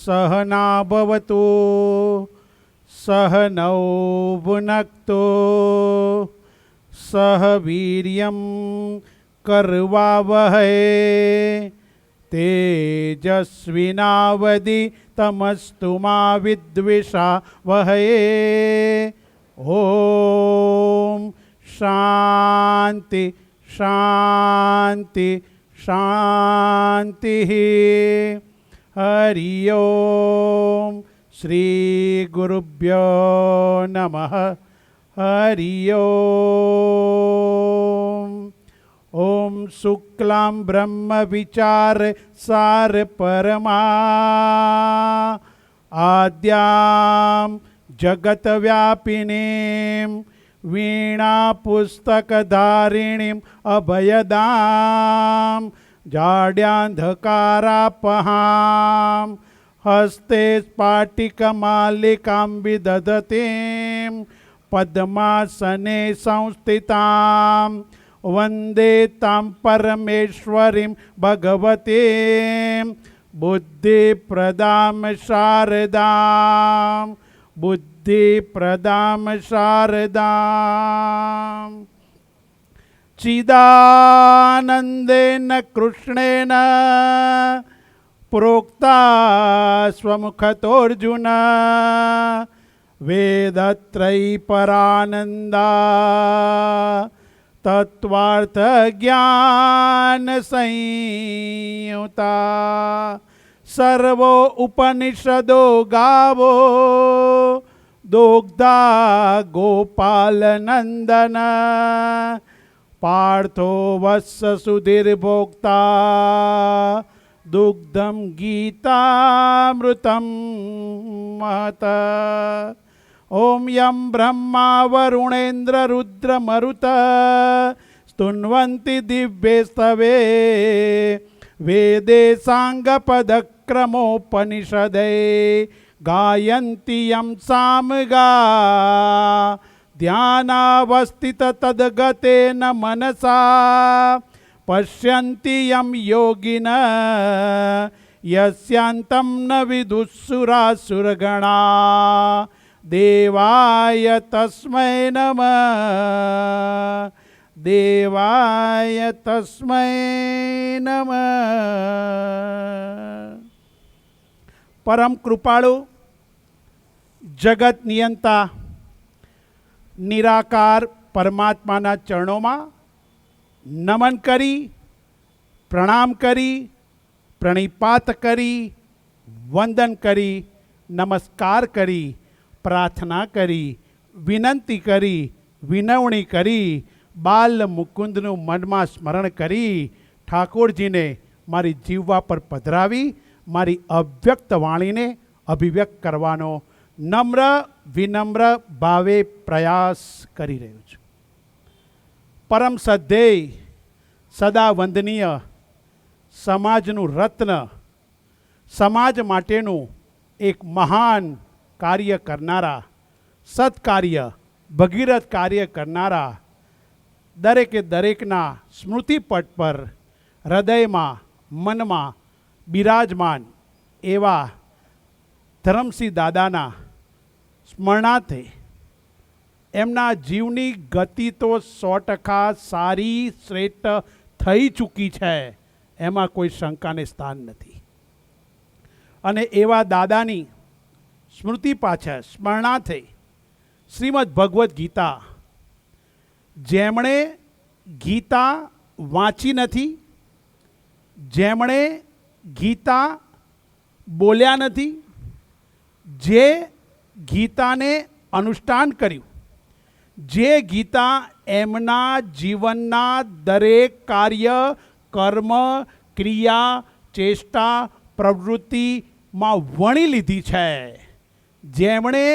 सहना भवतु सहनौ भुनक्तु सह वीर्यं कर्वावहै तेजस्विनावधीतमस्तु मा विद्विषावहै। ओम शांति शांति शांति। हरि ओम श्री गुरुभ्यो नमः। हरि ओम। ओम शुक्लां ब्रह्म विचार सार परमा आद्यां जगत व्यापिनीं वीणा पुस्तकधारिणीं अभयदां जाड्यान्धकारापहां हस्ते स्फाटिकमालिकां विदधतीं पद्मासने संस्थितां वन्दे तां परमेश्वरीं भगवतीं बुद्धिप्रदां शारदां बुद्धिप्रदां शारदां। चिदानन्देन कृष्णेन प्रोक्ता स्वमुखतोऽर्जुन वेदत्रयी परानन्दा तत्वार्थ ज्ञान संयुता सर्वो उपनिषदो गावो दुग्धा गोपाल नंदन पार्थो वत्स सुधीर्भोक्ता दुग्धम गीतामृतं महत। ओम यं ब्रह्मा वरुणेन्द्र रुद्र मरुत स्तुन्वन्ति दिव्यस्तवे वेदे सांगपदक्रमोपनिषदे गायन्ति यं सामगा ध्यानावस्थित तद्गतेन मनसा पश्यन्ति यं योगिन यस्यान्तं न विदुःसुरासुरगणा देवाय तस्मै नमः देवाय तस्मै नमः। परम कृपाळु जगत नियंता निराकार परमात्माना चरणों नमन करी प्रणाम करी प्रणिपात करी वंदन करी नमस्कार करी प्रार्थना करी विनंती करी विनवणी करी बाल मुकुंदनु मनमा स्मरण करी ठाकुरजी ने मारी जीवा पर पधरावी मारी अव्यक्त वाणी ने अभिव्यक्त करवानो नम्र विनम्र भावे प्रयास करी रह्यो छुं। परम सद्धेय सदा वंदनीय समाजनु रत्न समाज माटेनु एक महान कार्य करनारा सत्कार्य भगीरथ कार्य करनारा दरेके दरेकना स्मृतिपट पर हृदय में मन में बिराजमान एवा धर्मसिंह दादाना स्मरणार्थे एमना जीवनी गति तो 100% सारी श्रेष्ठ थई चूकी है एमा कोई शंका ने स्थान नहीं। अने एवा दादानी स्मृति पाछळ स्मरणार्थे श्रीमद् भगवत गीता जेमणे गीता वाँची नथी जेमणे गीता बोल्या नथी जे गीता ने अनुष्ठान कर्યું जे गीता एमना जीवनना दरेक कार्य कर्म क्रिया चेष्टा प्रवृत्ति में वणी लीधी है जेमणे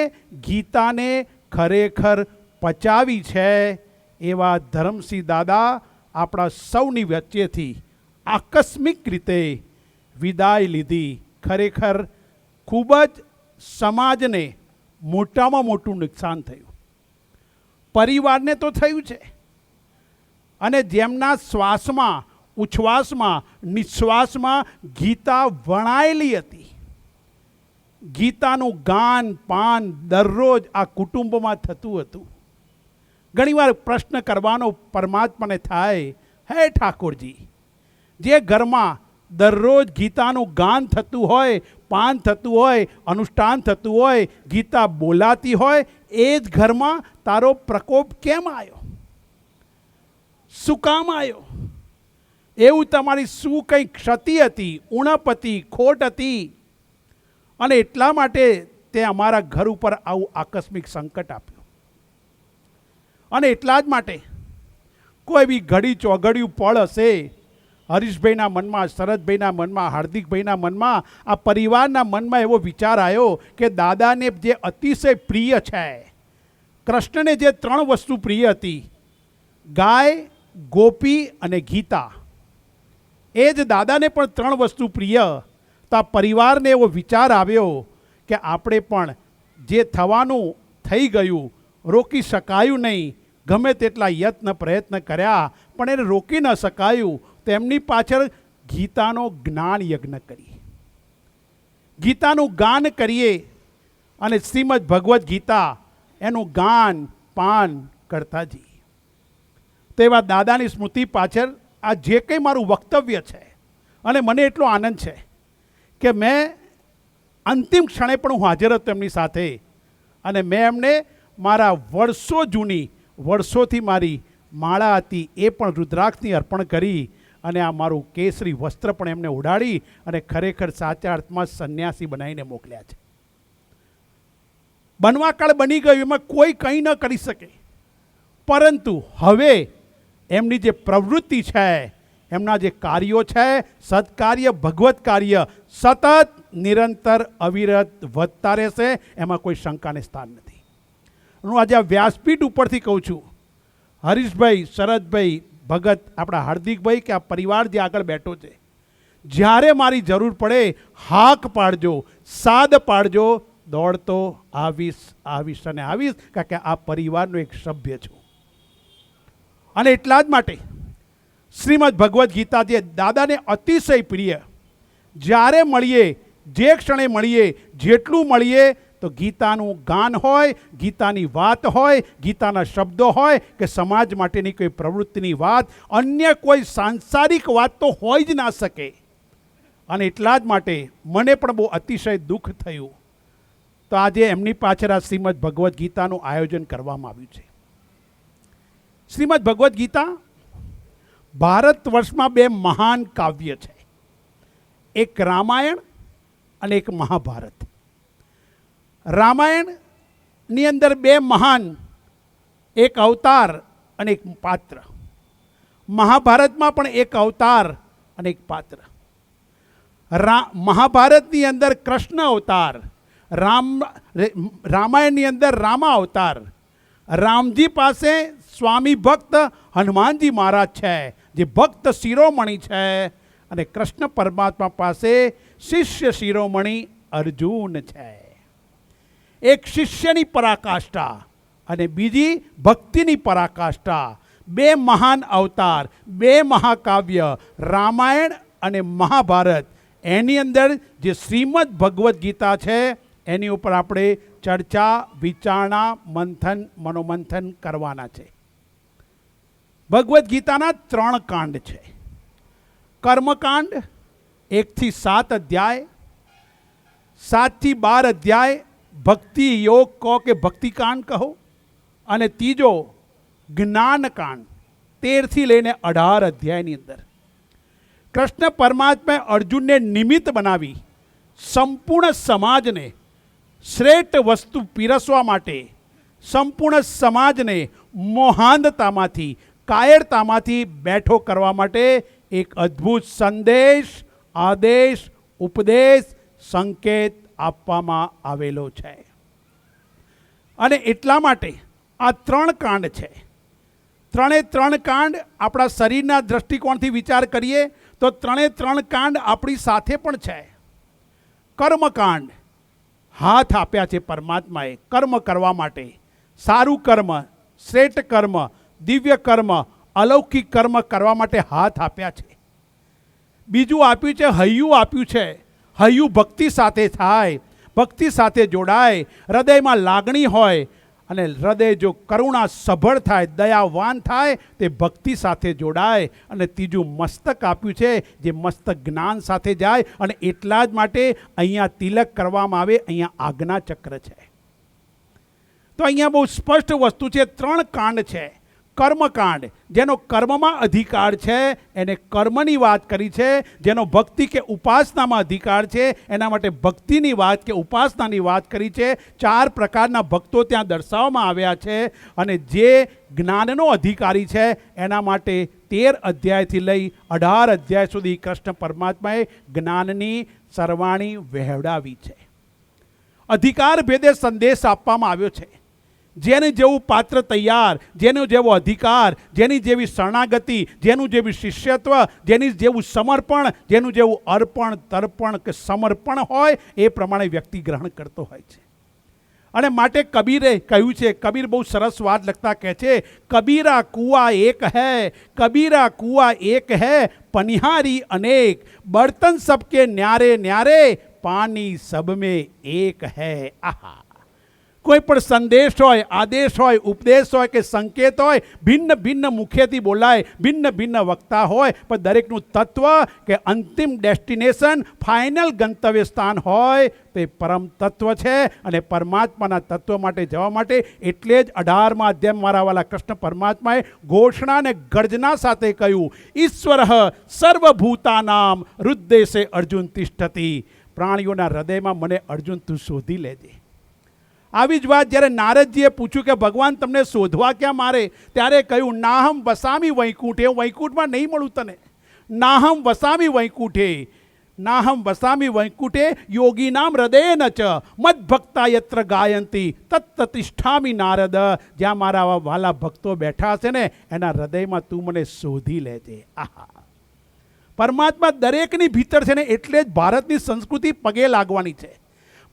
गीता ने खरेखर पचावी है एवा धर्मसिंह दादा आपणा सौनी वच्चेथी आकस्मिक रीते विदाय लीधी। खरेखर खूब ज समाज ने मोटामां मोटुं नुकसान थयुं परिवार ने तो थयुं छे अने जेमना श्वास में उच्छ्वास में निश्वास में गीता वणायेली हती ગીતાનું ગાન પાન દરરોજ આ કુટુંબમાં થતું હતું. ઘણીવાર પ્રશ્ન કરવાનો પરમાત્માને થાય, હે ઠાકોરજી, જે ઘરમાં દરરોજ ગીતાનું ગાન થતું હોય, પાન થતું હોય, અનુષ્ઠાન થતું હોય, ગીતા બોલાતી હોય, એ જ ઘરમાં તારો પ્રકોપ કેમ આવ્યો? શું કામ આવ્યો? એવું તમારી શું કંઈ ક્ષતિ હતી, ઉણપ હતી, ખોટ હતી? અને એટલા માટે તે અમારા ઘર ઉપર આવું આકસ્મિક સંકટ આપ્યું. અને એટલા જ માટે કોઈ બી ઘડી ચોઘડિયું પળ હશે હરીશભાઈના મનમાં, શરદભાઈના મનમાં, હાર્દિકભાઈના મનમાં, આ પરિવારના મનમાં એવો વિચાર આવ્યો કે દાદાને જે અતિશય પ્રિય છે, કૃષ્ણને જે 3 વસ્તુ પ્રિય હતી, ગાય, ગોપી અને ગીતા, એ જ દાદાને પણ 3 વસ્તુ પ્રિય. તો આ પરિવારને એવો વિચાર આવ્યો કે આપણે પણ જે થવાનું થઈ ગયું, રોકી શકાયું નહીં, ગમે તેટલા યત્ન પ્રયત્ન કર્યા પણ એને રોકી ન શકાયું. તેમની પાછળ ગીતાનો જ્ઞાન યજ્ઞ કરીએ, ગીતાનું ગાન કરીએ અને શ્રીમદ ભગવદ્ ગીતા એનું ગાન પાન કરતા જઈએ. તેવા દાદાની સ્મૃતિ પાછળ આ જે કંઈ મારું વક્તવ્ય છે, અને મને એટલો આનંદ છે કે મેં અંતિમ ક્ષણે પણ હું હાજર હતો એમની સાથે, અને મેં એમને મારા વર્ષો જૂની, વર્ષોથી મારી માળા હતી એ પણ રુદ્રાક્ષની અર્પણ કરી, અને આ મારું કેસરી વસ્ત્ર પણ એમને ઉડાડી અને ખરેખર સાચા અર્થમાં સંન્યાસી બનાવીને મોકલ્યા છે. બનવાકાળ બની ગયું, એમાં કોઈ કંઈ ન કરી શકે, પરંતુ હવે એમની જે પ્રવૃત્તિ છે, એમના જે કાર્યો છે, સત્કાર્ય, ભગવત કાર્ય સતત નિરંતર અવિરત વધતા રહેશે, એમાં કોઈ શંકાને સ્થાન નથી. હું આજે આ વ્યાસપીઠ ઉપરથી કહું છું, હરીશભાઈ, શરદભાઈ, ભગત, આપણા હાર્દિકભાઈ કે આ પરિવાર જે આગળ બેઠો છે, જ્યારે મારી જરૂર પડે હાક પાડજો, સાદ પાડજો, દોડતો આવીશ આવીશ અને આવીશ, કારણ કે આ પરિવારનો એક સભ્ય છું. અને એટલા જ માટે શ્રીમદ ભગવદ્ ગીતા જે દાદાને અતિશય પ્રિય, જ્યારે મળીએ, જે ક્ષણે મળીએ, જેટલું મળીએ, તો ગીતાનું ગાન હોય, ગીતાની વાત હોય, ગીતાના શબ્દો હોય, કે સમાજ માટેની કોઈ પ્રવૃત્તિની વાત, અન્ય કોઈ સાંસારિક વાત તો હોય જ ના શકે. અને એટલા જ માટે મને પણ બહુ અતિશય દુઃખ થયું. તો આજે એમની પાછળ આ શ્રીમદ ભગવદ્ ગીતાનું આયોજન કરવામાં આવ્યું છે. શ્રીમદ ભગવદ્ ગીતા ભારત વર્ષમાં 2 મહાન કાવ્ય છે, એક રામાયણ અને એક મહાભારત. રામાયણની અંદર 2 મહાન, એક અવતાર અને એક પાત્ર. મહાભારતમાં પણ એક અવતાર અને એક પાત્ર. મહાભારતની અંદર કૃષ્ણ અવતાર, રામાયણની અંદર રામા અવતાર. રામજી પાસે સ્વામી ભક્ત હનુમાનજી મહારાજ છે, જે ભક્ત શિરોમણી છે, અને કૃષ્ણ પરમાત્મા પાસે શિષ્ય શિરોમણી અર્જુન છે. એક શિષ્યની પરાકાષ્ઠા અને બીજી ભક્તિની પરાકાષ્ઠા. 2 મહાન અવતાર, 2 મહાકાવ્ય, રામાયણ અને મહાભારત. એની અંદર જે શ્રીમદ ભગવદ્ ગીતા છે, એની ઉપર આપણે ચર્ચા, વિચારણા, મંથન, મનોમંથન કરવાના છે. ભગવદ્ ગીતાના 3 કાંડ છે. કર્મકાંડ 1 થી 7 અધ્યાય, 7 થી 12 અધ્યાય ભક્તિ યોગ કહો કે ભક્તિકાંડ કહો, અને ત્રીજો જ્ઞાનકાંડ 13 થી લઈને 18 અધ્યાયની અંદર કૃષ્ણ પરમાત્માએ અર્જુનને નિમિત્ત બનાવી સંપૂર્ણ સમાજને શ્રેષ્ઠ વસ્તુ પીરસવા માટે, સંપૂર્ણ સમાજને મોહાંધતામાંથી, કાયરતામાંથી બેઠો કરવા માટે એક અદ્ભુત સંદેશ, આદેશ, ઉપદેશ, સંકેત આપવામાં આવેલો છે. અને એટલા માટે આ 3 કાંડ છે. 3 કાંડ આપણા શરીરના દ્રષ્ટિકોણથી વિચાર કરીએ તો 3 કાંડ આપણી સાથે પણ છે. કર્મકાંડ, હાથ આપ્યા છે પરમાત્માએ કર્મ કરવા માટે, સારું કર્મ, શ્રેષ્ઠ કર્મ, દિવ્ય કર્મ, અલૌકિક કર્મ કરવા માટે હાથ આપ્યા છે. બીજું આપ્યું છે, હૈયું આપ્યું છે. હૈયું ભક્તિ સાથે થાય, ભક્તિ સાથે જોડાય, હૃદયમાં લાગણી હોય અને હૃદય જો કરુણા સભળ થાય, દયાવાન થાય, તે ભક્તિ સાથે જોડાય. અને ત્રીજું મસ્તક આપ્યું છે, જે મસ્તક જ્ઞાન સાથે જાય. અને એટલા જ માટે અહીંયા તિલક કરવામાં આવે, અહીંયા આજ્ઞા ચક્ર છે. તો અહીંયા બહુ સ્પષ્ટ વસ્તુ છે. 3 કાંડ છે. કર્મકાંડ, જેનો કર્મમાં અધિકાર છે એને કર્મની વાત કરી છે. જેનો ભક્તિ કે ઉપાસનામાં અધિકાર છે એના માટે ભક્તિની વાત કે ઉપાસનાની વાત કરી છે. 4 પ્રકારના ભક્તો ત્યાં દર્શાવવામાં આવ્યા છે. અને જે જ્ઞાનનો અધિકારી છે એના માટે 13 અધ્યાયથી લઈ 18 અધ્યાય સુધી કૃષ્ણ પરમાત્માએ જ્ઞાનની સરવાણી વહેવડાવી છે. અધિકાર ભેદે સંદેશ આપવામાં આવ્યો છે. જેને જેવું પાત્ર તૈયાર, જેનો જેવો અધિકાર, જેની જેવી શરણાગતિ, જેનું જેવું શિષ્યત્વ, જેની જેવું સમર્પણ, જેનું જેવું અર્પણ, તર્પણ કે સમર્પણ હોય એ પ્રમાણે વ્યક્તિ ગ્રહણ કરતો હોય છે. અને માટે કબીરે કહ્યું છે, કબીર બહુ સરસ વાત લખતા કહે છે, કબીરા કુઆ એક હૈ, કબીરા કુઆ એક હૈ, પનિહારી અનેક, બર્તન સબકે ન્યારે ન્યારે, પાણી સબ में एक है. આહા, કોઈ પણ સંદેશ હોય, આદેશ હોય, ઉપદેશ હોય કે સંકેત હોય, ભિન્ન ભિન્ન મુખેથી બોલાય, ભિન્ન ભિન્ન વક્તા હોય, પણ દરેકનું તત્વ કે અંતિમ ડેસ્ટિનેશન, ફાઇનલ ગંતવ્ય સ્થાન હોય તે પરમ તત્વ છે. અને પરમાત્માના તત્વ માટે જવા માટે એટલે જ 18મા અધ્યાયમાં મારા વાલા કૃષ્ણ પરમાત્માએ ઘોષણા અને ગર્જના સાથે કહ્યું, ઈશ્વર સર્વભૂતાનામ હૃદય અર્જુન તિષ્ઠતિ. પ્રાણીઓના હૃદયમાં મને અર્જુન તું શોધી લેજે. આવી જ વાત જ્યારે નારદજીએ પૂછ્યું કે ભગવાન તમને શોધવા ક્યાં મારે, ત્યારે કહ્યું, નાહમ વસામી વૈકુંઠે, હું વૈકુંઠમાં નહીં મળું તને. નાહમ વસામી વૈકુંઠે, નાહમ વસામી વૈકુંઠે યોગીનામ હૃદયેન ચ મદ્ભક્તા યત્ર ગાયંતી તત્ત તિષ્ઠામિ નારદ. જ્યાં મારા આવા વાલા ભક્તો બેઠા હશે ને એના હૃદયમાં તું મને શોધી લેજે. આહા, પરમાત્મા દરેકની ભીતર છે ને. એટલે જ ભારતની સંસ્કૃતિ પગે લાગવાની છે.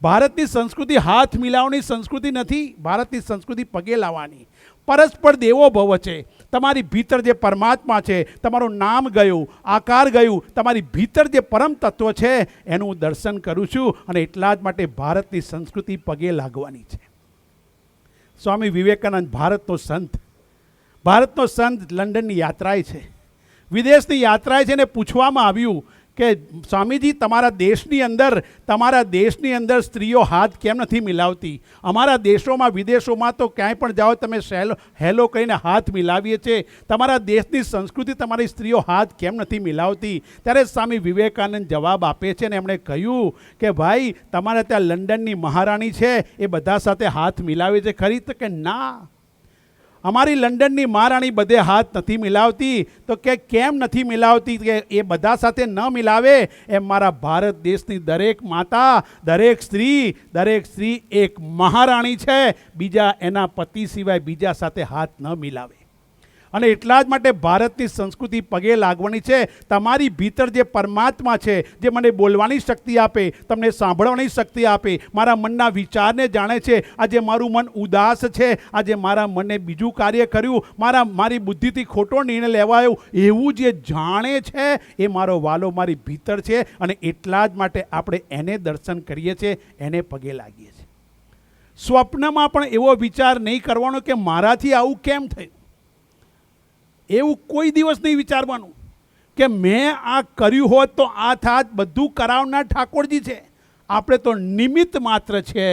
ભારતની સંસ્કૃતિ હાથ મિલાવવાની સંસ્કૃતિ નથી. ભારતની સંસ્કૃતિ પગે લાવવાની. પરસ્પર દેવો ભવ છે. તમારી ભીતર જે પરમાત્મા છે, તમારું નામ ગયું, આકાર ગયું, તમારી ભીતર જે પરમ તત્વ છે એનું હું દર્શન કરું છું. અને એટલા જ માટે ભારતની સંસ્કૃતિ પગે લાગવાની છે. સ્વામી વિવેકાનંદ ભારતનો સંત, ભારતનો સંત લંડનની યાત્રાએ છે, વિદેશની યાત્રાએ છે. ને પૂછવામાં આવ્યું કે સ્વામીજી તમારા દેશની અંદર સ્ત્રીઓ હાથ કેમ નથી મિલાવતી? અમારા દેશોમાં વિદેશોમાં તો ક્યાંય પણ જાઓ તમે હેલો કહીને હાથ મિલાવીએ છીએ. તમારા દેશની સંસ્કૃતિ તમારી સ્ત્રીઓ હાથ કેમ નથી મિલાવતી? ત્યારે સ્વામી વિવેકાનંદ જવાબ આપે છે ને એમણે કહ્યું કે ભાઈ તમારે ત્યાં લંડનની મહારાણી છે એ બધા સાથે હાથ મિલાવે છે ખરી? તો કે ના, અમારી લંડનની મહારાણી બધે હાથ નથી મિલાવતી. તો કે કેમ નથી મિલાવતી? કે એ બધા સાથે ન મિલાવે એમ મારા ભારત દેશની દરેક માતા, દરેક સ્ત્રી એક મહારાણી છે. બીજા એના પતિ સિવાય બીજા સાથે હાથ ન મિલાવે. અને એટલા જ માટે ભારતની સંસ્કૃતિ પગે લાગવાની છે. તમારી ભીતર જે પરમાત્મા છે, જે મને બોલવાની શક્તિ આપે, તમને સાંભળવાની શક્તિ આપે, મારા મનના વિચારને જાણે છે. આજે મારું મન ઉદાસ છે, આજે મારા મને બીજું કાર્ય કર્યું, મારી બુદ્ધિથી ખોટો નિર્ણય લેવાયો, એવું જે જાણે છે એ મારો વાલો મારી ભીતર છે. અને એટલા જ માટે આપણે એને દર્શન કરીએ છીએ, એને પગે લાગીએ છીએ. સ્વપ્નમાં પણ એવો વિચાર નહીં કરવાનો કે મારાથી આવું કેમ થયું. એવું કોઈ દિવસ નહીં વિચારવાનું કે મેં આ કર્યું હોત તો આ થાત. બધું કરાવનાર ઠાકોરજી છે, આપણે તો નિમિત્ત માત્ર છે.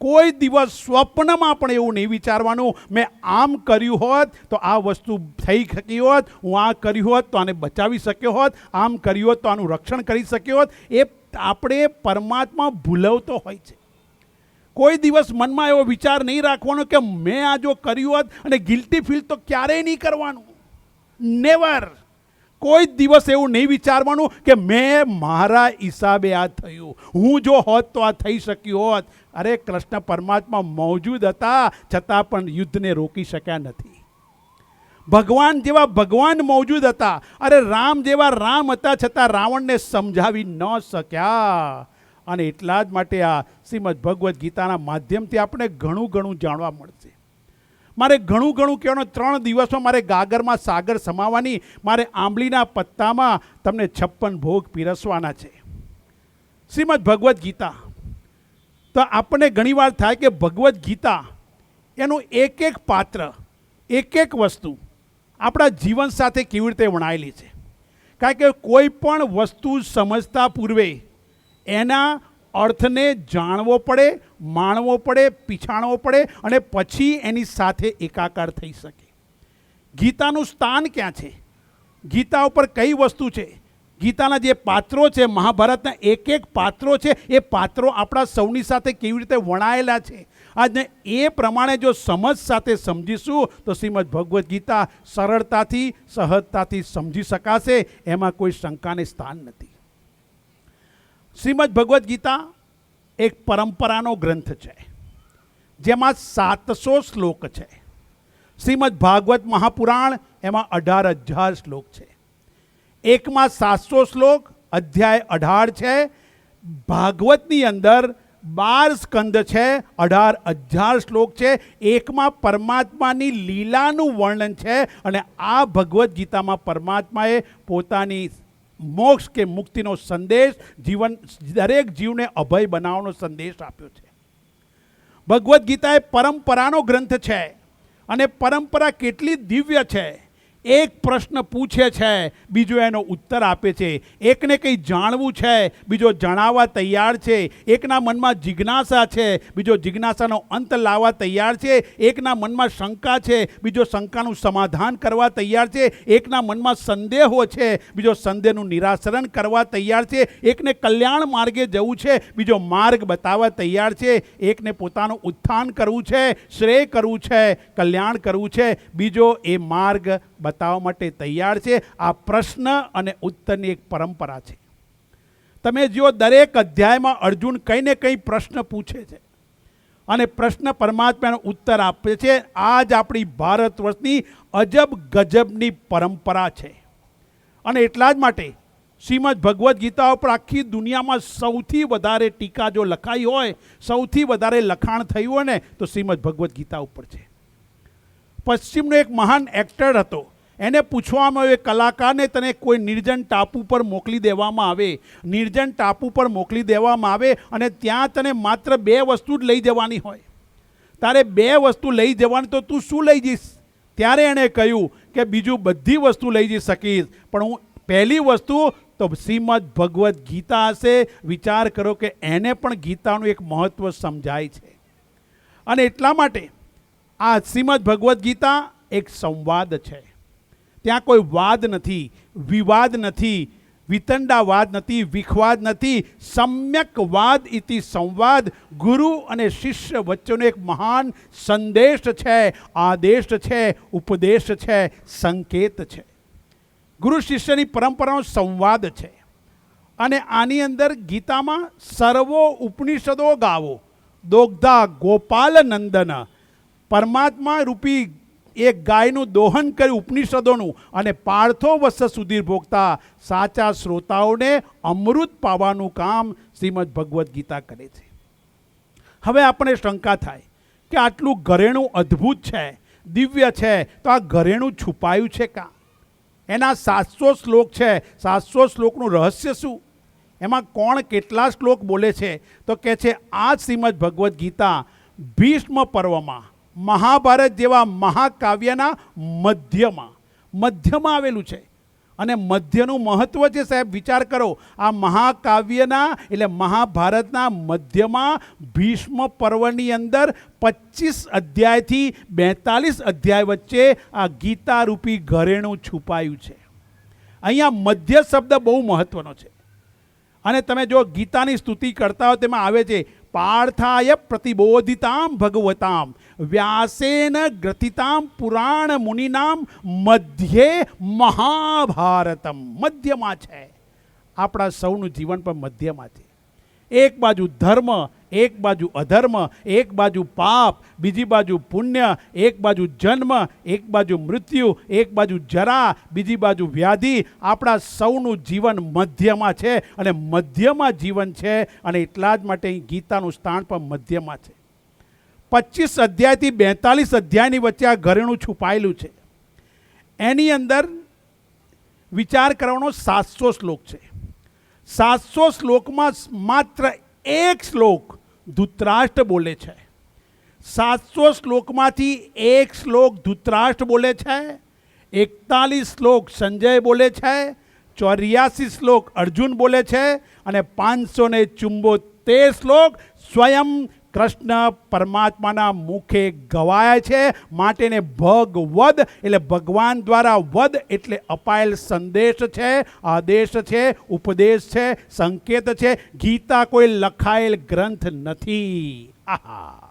કોઈ દિવસ સ્વપ્નમાં પણ એવું નહીં વિચારવાનું મેં આમ કર્યું હોત તો આ વસ્તુ થઈ શકી હોત, હું આ કર્યું હોત તો આને બચાવી શક્યો હોત, આમ કર્યું હોત તો આનું રક્ષણ કરી શક્યો હોત. એ આપણે પરમાત્મા ભૂલવતો હોય છે. કોઈ દિવસ મનમાં એવો વિચાર નહીં રાખવાનો કે મેં આ જો કર્યું હોત, અને ગિલ્ટી ફીલ તો ક્યારેય નહીં કરવાનું. નેવર. કોઈ દિવસ એવું નહીં વિચારવાનું કે મેં મારા હિસાબે આ થયું, હું જો હોત તો આ થઈ શક્યું હોત. અરે કૃષ્ણ પરમાત્મા મોજૂદ હતા છતાં પણ યુદ્ધને રોકી શક્યા નથી. ભગવાન જેવા ભગવાન મોજૂદ હતા. અરે રામ જેવા રામ હતા છતાં રાવણને સમજાવી ન શક્યા. અને એટલા જ માટે આ શ્રીમદ ભગવદ્ ગીતાના માધ્યમથી આપણે ઘણું જાણવા મળશે. મારે ઘણું કહેવાનું. 3 દિવસમાં મારે ગાગરમાં સાગર સમાવવાની, મારે આંબલીના પત્તામાં તમને 56 ભોગ પીરસવાના છે. શ્રીમદ ભગવદ્ ગીતા તો આપણને ઘણીવાર થાય કે ભગવદ્ ગીતા એનું એક એક પાત્ર, એક એક વસ્તુ આપણા જીવન સાથે કેવી રીતે વણાયેલી છે. કારણ કે કોઈ પણ વસ્તુ સમજતા પૂર્વે એના અર્થને જાણવો પડે, માણવો પડે, પીછાણવો પડે અને પછી એની સાથે એકાકાર થઈ શકે. ગીતાનું સ્થાન ક્યાં છે? ગીતા ઉપર કઈ વસ્તુ છે? ગીતાના જે પાત્રો છે, મહાભારતના એક એક પાત્રો છે, એ પાત્રો આપણા સૌની સાથે કેવી રીતે વણાયેલા છે. આજને એ પ્રમાણે જો સમજ સાથે સમજીશું તો શ્રીમદ ભગવદ્ ગીતા સરળતાથી, સહજતાથી સમજી શકાશે. એમાં કોઈ શંકાને સ્થાન નથી. શ્રીમદ ભગવદ્ ગીતા એક પરંપરાનો ગ્રંથ છે, જેમાં 700 શ્લોક છે. શ્રીમદ ભાગવત મહાપુરાણ એમાં 18,000 શ્લોક છે. એકમાં 700 શ્લોક, અધ્યાય 18 છે. ભાગવતની અંદર 12 સ્કંદ છે, 18,000 શ્લોક છે. એકમાં પરમાત્માની લીલાનું વર્ણન છે અને આ ભગવદ્ ગીતામાં પરમાત્માએ પોતાની મોક્ષ કે મુક્તિનો સંદેશ, દરેક જીવને અભય બનાવવાનો સંદેશ આપ્યો છે. ભગવદ્ ગીતા એ પરંપરાનો ગ્રંથ છે અને પરંપરા કેટલી દિવ્ય છે. એક પ્રશ્ન પૂછે છે, બીજો એનો ઉત્તર આપે છે. એકને કંઈ જાણવું છે, બીજો જણાવવા તૈયાર છે. એકના મનમાં જિજ્ઞાસા છે, બીજો જિજ્ઞાસાનો અંત લાવવા તૈયાર છે. એકના મનમાં શંકા છે, બીજો શંકાનું સમાધાન કરવા તૈયાર છે. એકના મનમાં સંદેહો છે, બીજો સંદેહનું નિરાકરણ કરવા તૈયાર છે. એકને કલ્યાણ માર્ગે જવું છે, બીજો માર્ગ બતાવવા તૈયાર છે. એકને પોતાનું ઉત્થાન કરવું છે, શ્રેય કરવું છે, કલ્યાણ કરવું છે, બીજો એ માર્ગ બતાવવા માટે તૈયાર છે. આ પ્રશ્ન અને ઉત્તરની એક પરંપરા છે. તમે જો દરેક અધ્યાયમાં અર્જુન કંઈ ને કંઈ પ્રશ્ન પૂછે છે અને પ્રશ્ન પરમાત્માનો ઉત્તર આપે છે. આ જ આપણી ભારત વર્ષની અજબ ગજબની પરંપરા છે. અને એટલા જ માટે શ્રીમદ ભગવદ્ ગીતા ઉપર આખી દુનિયામાં સૌથી વધારે ટીકા જો લખાઈ હોય, સૌથી વધારે લખાણ થયું હોય ને તો શ્રીમદ ભગવદ્ ગીતા ઉપર છે. પશ્ચિમનો એક મહાન એક્ટર હતો. એને પૂછવામાં આવે, કલાકારને તને કોઈ નિર્જન ટાપુ પર મોકલી દેવામાં આવે, નિર્જન ટાપુ પર મોકલી દેવામાં આવે અને ત્યાં તને માત્ર 2 વસ્તુ જ લઈ જવાની હોય. તારે 2 વસ્તુ લઈ જવાની, તો તું શું લઈ જઈશ? ત્યારે એણે કહ્યું કે બીજું બધી વસ્તુ લઈ જઈ શકીશ, પણ હું પહેલી વસ્તુ તો શ્રીમદ ભગવદ્ ગીતા હશે. વિચાર કરો કે એને પણ ગીતાનું એક મહત્ત્વ સમજાય છે. અને એટલા માટે આ શ્રીમદ ભગવદ્ ગીતા એક સંવાદ છે. ત્યાં કોઈ વાદ નથી, વિવાદ નથી, વિતંડાવાદ નથી, વિખવાદ નથી. સમ્યક વાદ ઇતિ સંવાદ. ગુરુ અને શિષ્ય વચ્ચેનો એક મહાન સંદેશ છે, આદેશ છે, ઉપદેશ છે, સંકેત છે. ગુરુ શિષ્યની પરંપરાનો સંવાદ છે. અને આની અંદર ગીતામાં સર્વો ઉપનિષદો ગાવો, દોગ્ધા ગોપાલ નંદન. પરમાત્મા રૂપી એક ગાયનું દોહન કર્યું ઉપનિષદોનું અને પાર્થો વત્સ સુધીર ભોગતા સાચા શ્રોતાઓને અમૃત પાવાનું કામ શ્રીમદ ભગવદ્ ગીતા કરે છે. હવે આપણે શંકા થાય કે આટલું ઘરેણું અદ્ભુત છે, દિવ્ય છે, તો આ ઘરેણું છુપાયું છે કાં? એના 700 શ્લોક છે. 700 શ્લોકનું રહસ્ય શું? એમાં કોણ કેટલા શ્લોક બોલે છે? તો કહે છે આ શ્રીમદ ભગવદ્ ગીતા ભીષ્મ પર્વમાં, મહાભારત જેવા મહાકાવ્યના મધ્યમાં આવેલું છે. અને મધ્યનું મહત્ત્વ છે સાહેબ. વિચાર કરો, આ મહાકાવ્યના એટલે મહાભારતના મધ્યમાં ભીષ્મ પર્વની અંદર 25 અધ્યાયથી 42 અધ્યાય વચ્ચે આ ગીતા રૂપી ઘરેણું છુપાયું છે. અહીંયા મધ્ય શબ્દ બહુ મહત્ત્વનો છે. અને તમે જો ગીતાની સ્તુતિ કરતા હો, તેમાં આવે છે પાર્થાય પ્રતિબોધિતામ ભગવતામ વ્યાસેન ગ્રથિતામ પુરાણ મુનિનામ મધ્યે મહાભારતમ. મધ્યમાં છે. આપણા સૌનું જીવન પણ મધ્યમાં છે. એક બાજુ ધર્મ, એક બાજુ અધર્મ, એક બાજુ પાપ, બીજી બાજુ પુણ્ય, એક બાજુ જન્મ, એક બાજુ મૃત્યુ, એક બાજુ જરા, બીજી બાજુ વ્યાધિ. આપણા સૌનું જીવન મધ્યમાં છે અને મધ્યમાં જીવન છે. અને એટલા જ માટે ગીતાનું સ્થાન પણ મધ્યમાં છે. 25 અધ્યાયથી 42 અધ્યાયની વચ્ચે આ ઘરેણું છુપાયેલું છે. એની અંદર વિચાર કરવાનો 700 શ્લોક છે. 700 શ્લોકમાં માત્ર એક શ્લોક ધૃતરાષ્ટ્ર બોલે છે. 700 શ્લોકમાંથી એક શ્લોક ધૃતરાષ્ટ્ર બોલે છે, 41 શ્લોક સંજય બોલે છે, 84 શ્લોક અર્જુન બોલે છે અને 574 શ્લોક સ્વયં કૃષ્ણ પરમાત્માના મુખે ગવાય છે. માટેને ભગવદ એટલે ભગવાન દ્વારા વદ એટલે અપાયેલ સંદેશ છે, આદેશ છે, ઉપદેશ છે, સંકેત છે. ગીતા કોઈ લખાયેલ ગ્રંથ નથી. આહા,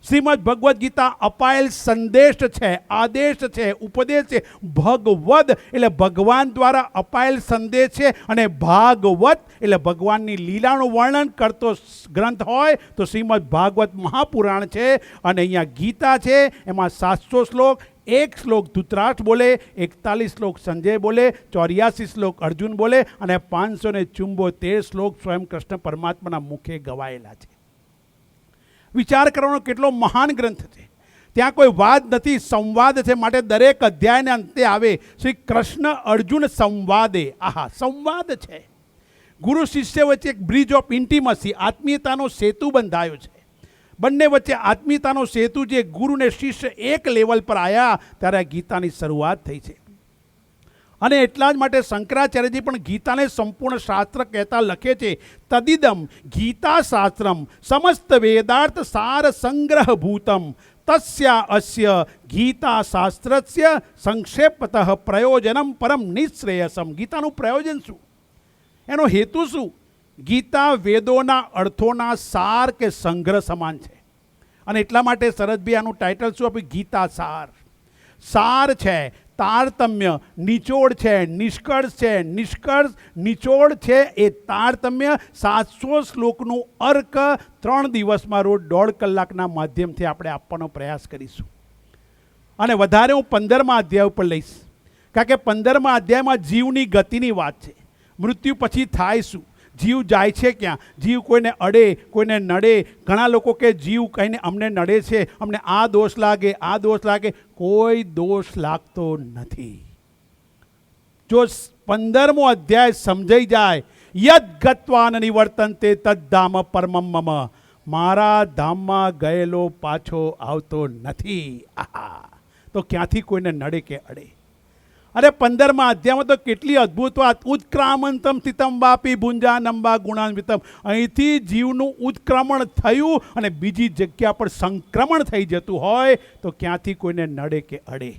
શ્રીમદ ભગવદ્ ગીતા અપાયેલ સંદેશ છે, આદેશ છે, ઉપદેશ છે. ભગવદ એટલે ભગવાન દ્વારા અપાયેલ સંદેશ છે અને ભાગવત એટલે ભગવાનની લીલાનું વર્ણન કરતો ગ્રંથ હોય તો શ્રીમદ ભાગવત મહાપુરાણ છે. અને અહીંયા ગીતા છે, એમાં 700 શ્લોક, એક શ્લોક ધૃતરાષ્ટ્ર બોલે, 41 શ્લોક સંજય બોલે, 84 શ્લોક અર્જુન બોલે અને 574 શ્લોક સ્વયં કૃષ્ણ પરમાત્માના મુખે ગવાયેલા છે. વિચાર કરવાનો કેટલો મહાન ગ્રંથ છે. ત્યાં કોઈ વાદ નથી, સંવાદ છે. માટે દરેક અધ્યાયના અંતે આવે શ્રી કૃષ્ણ અર્જુન સંવાદે. આહા, સંવાદ છે. ગુરુ શિષ્ય વચ્ચે એક બ્રિજ ઓફ ઇન્ટિમસી, આત્મીયતાનો સેતુ બંધાયો છે. બંને વચ્ચે આત્મીયતાનો સેતુ, જે ગુરુ ને શિષ્ય એક લેવલ પર આવ્યા ત્યારે આ ગીતાની શરૂઆત થઈ છે. અને એટલા જ માટે શંકરાચાર્યજી પણ ગીતાને સંપૂર્ણ શાસ્ત્ર કહેતા લખે છે, તદિદમ ગીતા શાસ્ત્રમ સમસ્ત વેદાર્થ સાર સંગ્રહ ભૂતમ તસ્યા અસ્ય ગીતા શાસ્ત્રસ્ય સંક્ષેપતઃ પ્રયોજનમ પરમ નિશ્રેયસમ. ગીતાનું પ્રયોજન શું, એનો હેતુ શું? ગીતા વેદોના અર્થોના સાર કે સંગ્રહ સમાન છે. અને એટલા માટે શરદભાઈ આનું ટાઇટલ શું આપ્યું? ગીતા સાર. સાર છે, તારતમ્ય, નિચોડ છે, નિષ્કર્ષ છે, નિષ્કર્ષ નિચોડ છે. એ તારતમ્ય 700 શ્લોકનું અર્ક 3 દિવસમાં રોજ 1.5 કલાકના માધ્યમથી આપણે આપવાનો પ્રયાસ કરીશું. અને વધારે હું 15મા અધ્યાય ઉપર લઈશ, કારણ કે 15મા અધ્યાયમાં જીવની ગતિની વાત છે. મૃત્યુ પછી થાય શું? જીવ જાય છે ક્યાં? જીવ કોઈને અડે, કોઈને નડે. ઘણા લોકો કે જીવ કહીને અમને નડે છે, અમને આ દોષ લાગે, આ દોષ લાગે. કોઈ દોષ લાગતો નથી. જો 15મો અધ્યાય સમજાઈ જાય, યદ ગત્વાન નિવર્તન્તે તદ્ધામ પરમમ મમ, મારા ધામમાં ગયેલો પાછો આવતો નથી. આહા, તો ક્યાંથી કોઈને નડે કે અડે? અરે 15મા અધ્યાયમાં તો કેટલી અદ્ભુત વાત. ઉત્ક્રામંતમ સ્થિતમ વાપી ભુંજા નંબા ગુણાન્વિતમ. અહીંથી જીવનું ઉત્ક્રમણ થયું અને બીજી જગ્યા પર સંક્રમણ થઈ જતું હોય તો ક્યાંથી કોઈને નડે કે અડે?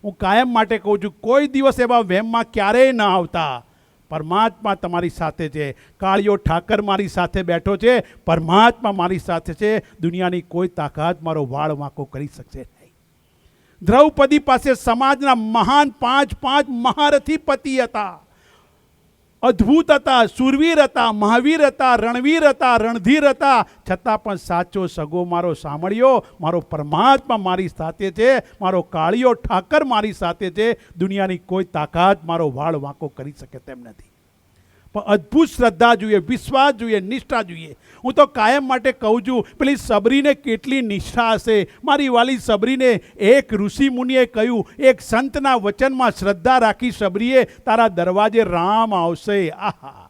હું કાયમ માટે કહું છું, કોઈ દિવસ એવા વહેમમાં ક્યારેય ન આવતા. પરમાત્મા તમારી સાથે છે. કાળિયો ઠાકર મારી સાથે બેઠો છે, પરમાત્મા મારી સાથે છે. દુનિયાની કોઈ તાકાત મારો વાળ વાંકો કરી શકશે નહીં. દ્રૌપદી પાસે સમાજના મહાન 5 મહારથી પતિ હતા. અદ્ભુત હતા, સુરવીર હતા, મહાવીર હતા, રણવીર હતા, રણધીર હતા. છતાં પણ સાચો સગો મારો સાંભળ્યો, મારો પરમાત્મા મારી સાથે છે, મારો કાળિયો ઠાકર મારી સાથે છે. દુનિયાની કોઈ તાકાત મારો વાળ વાંકો કરી શકે તેમ નથી. પણ અદ્ભુત શ્રદ્ધા જોઈએ, વિશ્વાસ જોઈએ, નિષ્ઠા જોઈએ. હું તો કાયમ માટે કહું છું, પેલી સબરીને કેટલી નિષ્ઠા હશે. મારી વાલી સબરીને એક ઋષિ મુનિએ કહ્યું, એક સંતના વચનમાં શ્રદ્ધા રાખી સબરીએ, તારા દરવાજે રામ આવશે. આહા,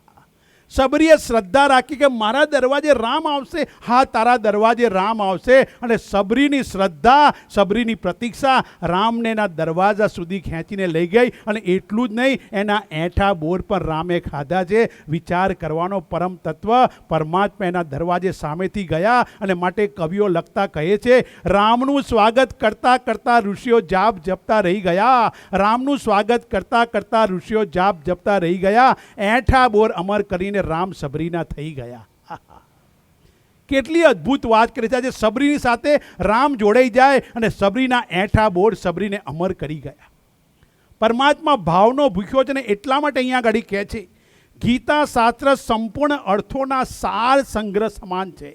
સબરીએ શ્રદ્ધા રાખી કે મારા દરવાજે રામ આવશે. હા, તારા દરવાજે રામ આવશે. અને સબરીની શ્રદ્ધા, સબરીની પ્રતીક્ષા રામને એના દરવાજા સુધી ખેંચીને લઈ ગઈ. અને એટલું જ નહીં, એના એઠા બોર પર રામે ખાધા છે. વિચાર કરવાનો પરમ તત્વ. પરમાત્મા એના દરવાજે સામેથી ગયા. અને માટે કવિઓ લખતા કહે છે, રામનું સ્વાગત કરતાં કરતાં ઋષિઓ જાપ જપતા રહી ગયા. રામનું સ્વાગત કરતાં કરતાં ઋષિઓ જાપ જપતા રહી ગયા. એઠા બોર અમર કરીને રામ સબરીના થઈ ગયા. કેટલી અદ્ભુત વાત કરી છે. આજે સબરીની સાથે રામ જોડાઈ જાય અને સબરીના એઠા બોર સબરીને અમર કરી ગયા. પરમાત્મા ભાવનો ભૂખ્યો છે ને એટલા માટે અહીંયા આગળ કહે છે, ગીતા શાસ્ત્ર સંપૂર્ણ અર્થોના સાર સંગ્રહ સમાન છે.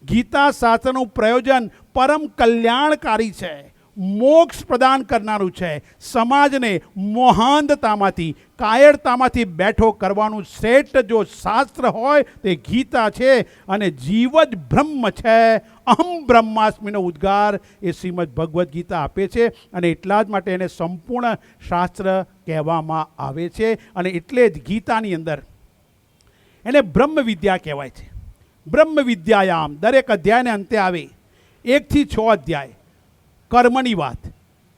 ગીતા શાસ્ત્રનું પ્રયોજન પરમ કલ્યાણકારી છે, મોક્ષ પ્રદાન કરનારું છે. સમાજને મોહાંધતામાંથી, કાયરતામાંથી બેઠો કરવાનું શ્રેષ્ઠ જો શાસ્ત્ર હોય તે ગીતા છે. અને જીવ જ બ્રહ્મ છે. અહમ બ્રહ્માસ્મિનો ઉદ્ગાર એ શ્રીમદ ભગવદ્ ગીતા આપે છે. અને એટલા જ માટે એને સંપૂર્ણ શાસ્ત્ર કહેવામાં આવે છે. અને એટલે જ ગીતાની અંદર એને બ્રહ્મ વિદ્યા કહેવાય છે. બ્રહ્મ વિદ્યાયામ, દરેક અધ્યાયને અંતે આવે 1 થી 6 અધ્યાય કર્મની વાત,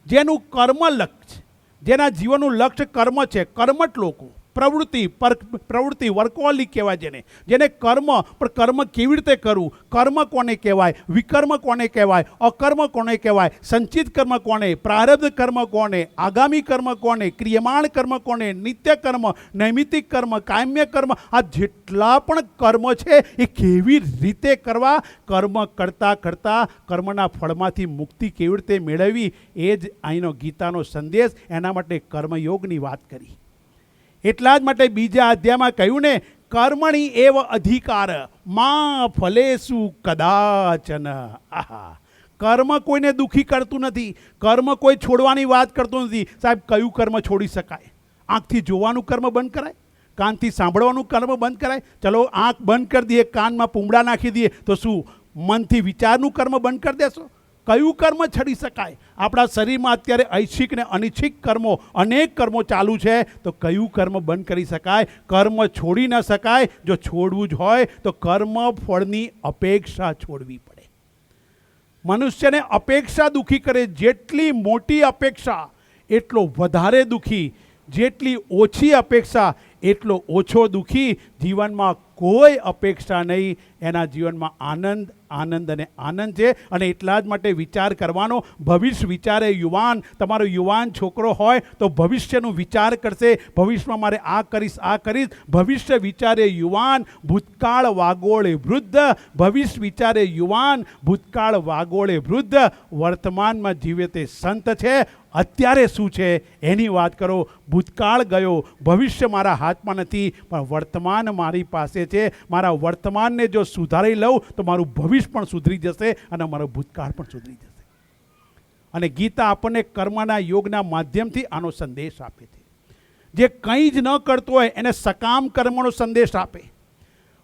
જેનું કર્મ લક્ષ્ય, જેના જીવનનું લક્ષ્ય કર્મ છે, કર્મઠ લોકો, પ્રવૃત્તિ વર્કોહોલિક કહેવાય જેને કર્મ, પણ કર્મ કેવી રીતે કરવું, કર્મ કોને કહેવાય, વિકર્મ કોને કહેવાય, અકર્મ કોને કહેવાય, સંચિત કર્મ કોને, પ્રારબ્ધ કર્મ કોને, આગામી કર્મ કોને, ક્રિયમાણ કર્મ કોને, નિત્ય કર્મ, નૈમિતિક કર્મ, કામ્ય કર્મ, આ જેટલા પણ કર્મ છે એ કેવી રીતે કરવા, કર્મ કરતાં કરતાં કર્મના ફળમાંથી મુક્તિ કેવી રીતે મેળવવી, એ જ અહીંનો ગીતાનો સંદેશ. એના માટે કર્મયોગની વાત કરી. એટલા જ માટે બીજા અધ્યાયમાં કહ્યું ને, કર્મણી એવ અધિકાર મા ફલેસુ કદાચન. આહા, કર્મ કોઈને દુઃખી કરતું નથી, કર્મ કોઈ છોડવાની વાત કરતું નથી. સાહેબ, કયું કર્મ છોડી શકાય? આંખથી જોવાનું કર્મ બંધ કરાય? કાનથી સાંભળવાનું કર્મ બંધ કરાય? ચલો આંખ બંધ કરી દઈએ, કાનમાં પૂંબડા નાખી દઈએ, તો શું મનથી વિચારનું કર્મ બંધ કરી દેશો? કયું કર્મ છડી શકાય? આપણા શરીરમાં અત્યારે ઐચ્છિક ને અનૈચ્છિક કર્મો, અનેક કર્મો ચાલુ છે, તો કયું કર્મ બંધ કરી શકાય? કર્મ છોડી ન શકાય. જો છોડવું જ હોય તો કર્મ ફળની અપેક્ષા છોડવી પડે. મનુષ્યને અપેક્ષા દુઃખી કરે. જેટલી મોટી અપેક્ષા એટલો વધારે દુઃખી, જેટલી ઓછી અપેક્ષા એટલો ઓછો દુઃખી. જીવનમાં કોઈ અપેક્ષા નહીં, એના જીવનમાં આનંદ આનંદ અને આનંદ છે. અને એટલા જ માટે વિચાર કરવાનો. ભવિષ્ય વિચારે યુવાન. તમારો યુવાન છોકરો હોય તો ભવિષ્યનું વિચાર કરશે, ભવિષ્યમાં મારે આ કરીશ, આ કરીશ. ભવિષ્ય વિચારે યુવાન, ભૂતકાળ વાગોળે વૃદ્ધ. ભવિષ્ય વિચારે યુવાન, ભૂતકાળ વાગોળે વૃદ્ધ. વર્તમાનમાં જીવે તે સંત છે. અત્યારે શું છે એની વાત કરો. ભૂતકાળ ગયો, ભવિષ્ય મારા હાથમાં નથી, પણ વર્તમાન મારી પાસે છે. મારા વર્તમાનને જો સુધારી લઉં તો મારું ભવિષ્ય પણ સુધરી જશે અને મારો ભૂતકાળ પણ સુધરી જશે. અને ગીતા આપણને કર્મના યોગના માધ્યમથી આનો સંદેશ આપે છે. જે કંઈ જ ન કરતો હોય એને સકામ કર્મનો સંદેશ આપે.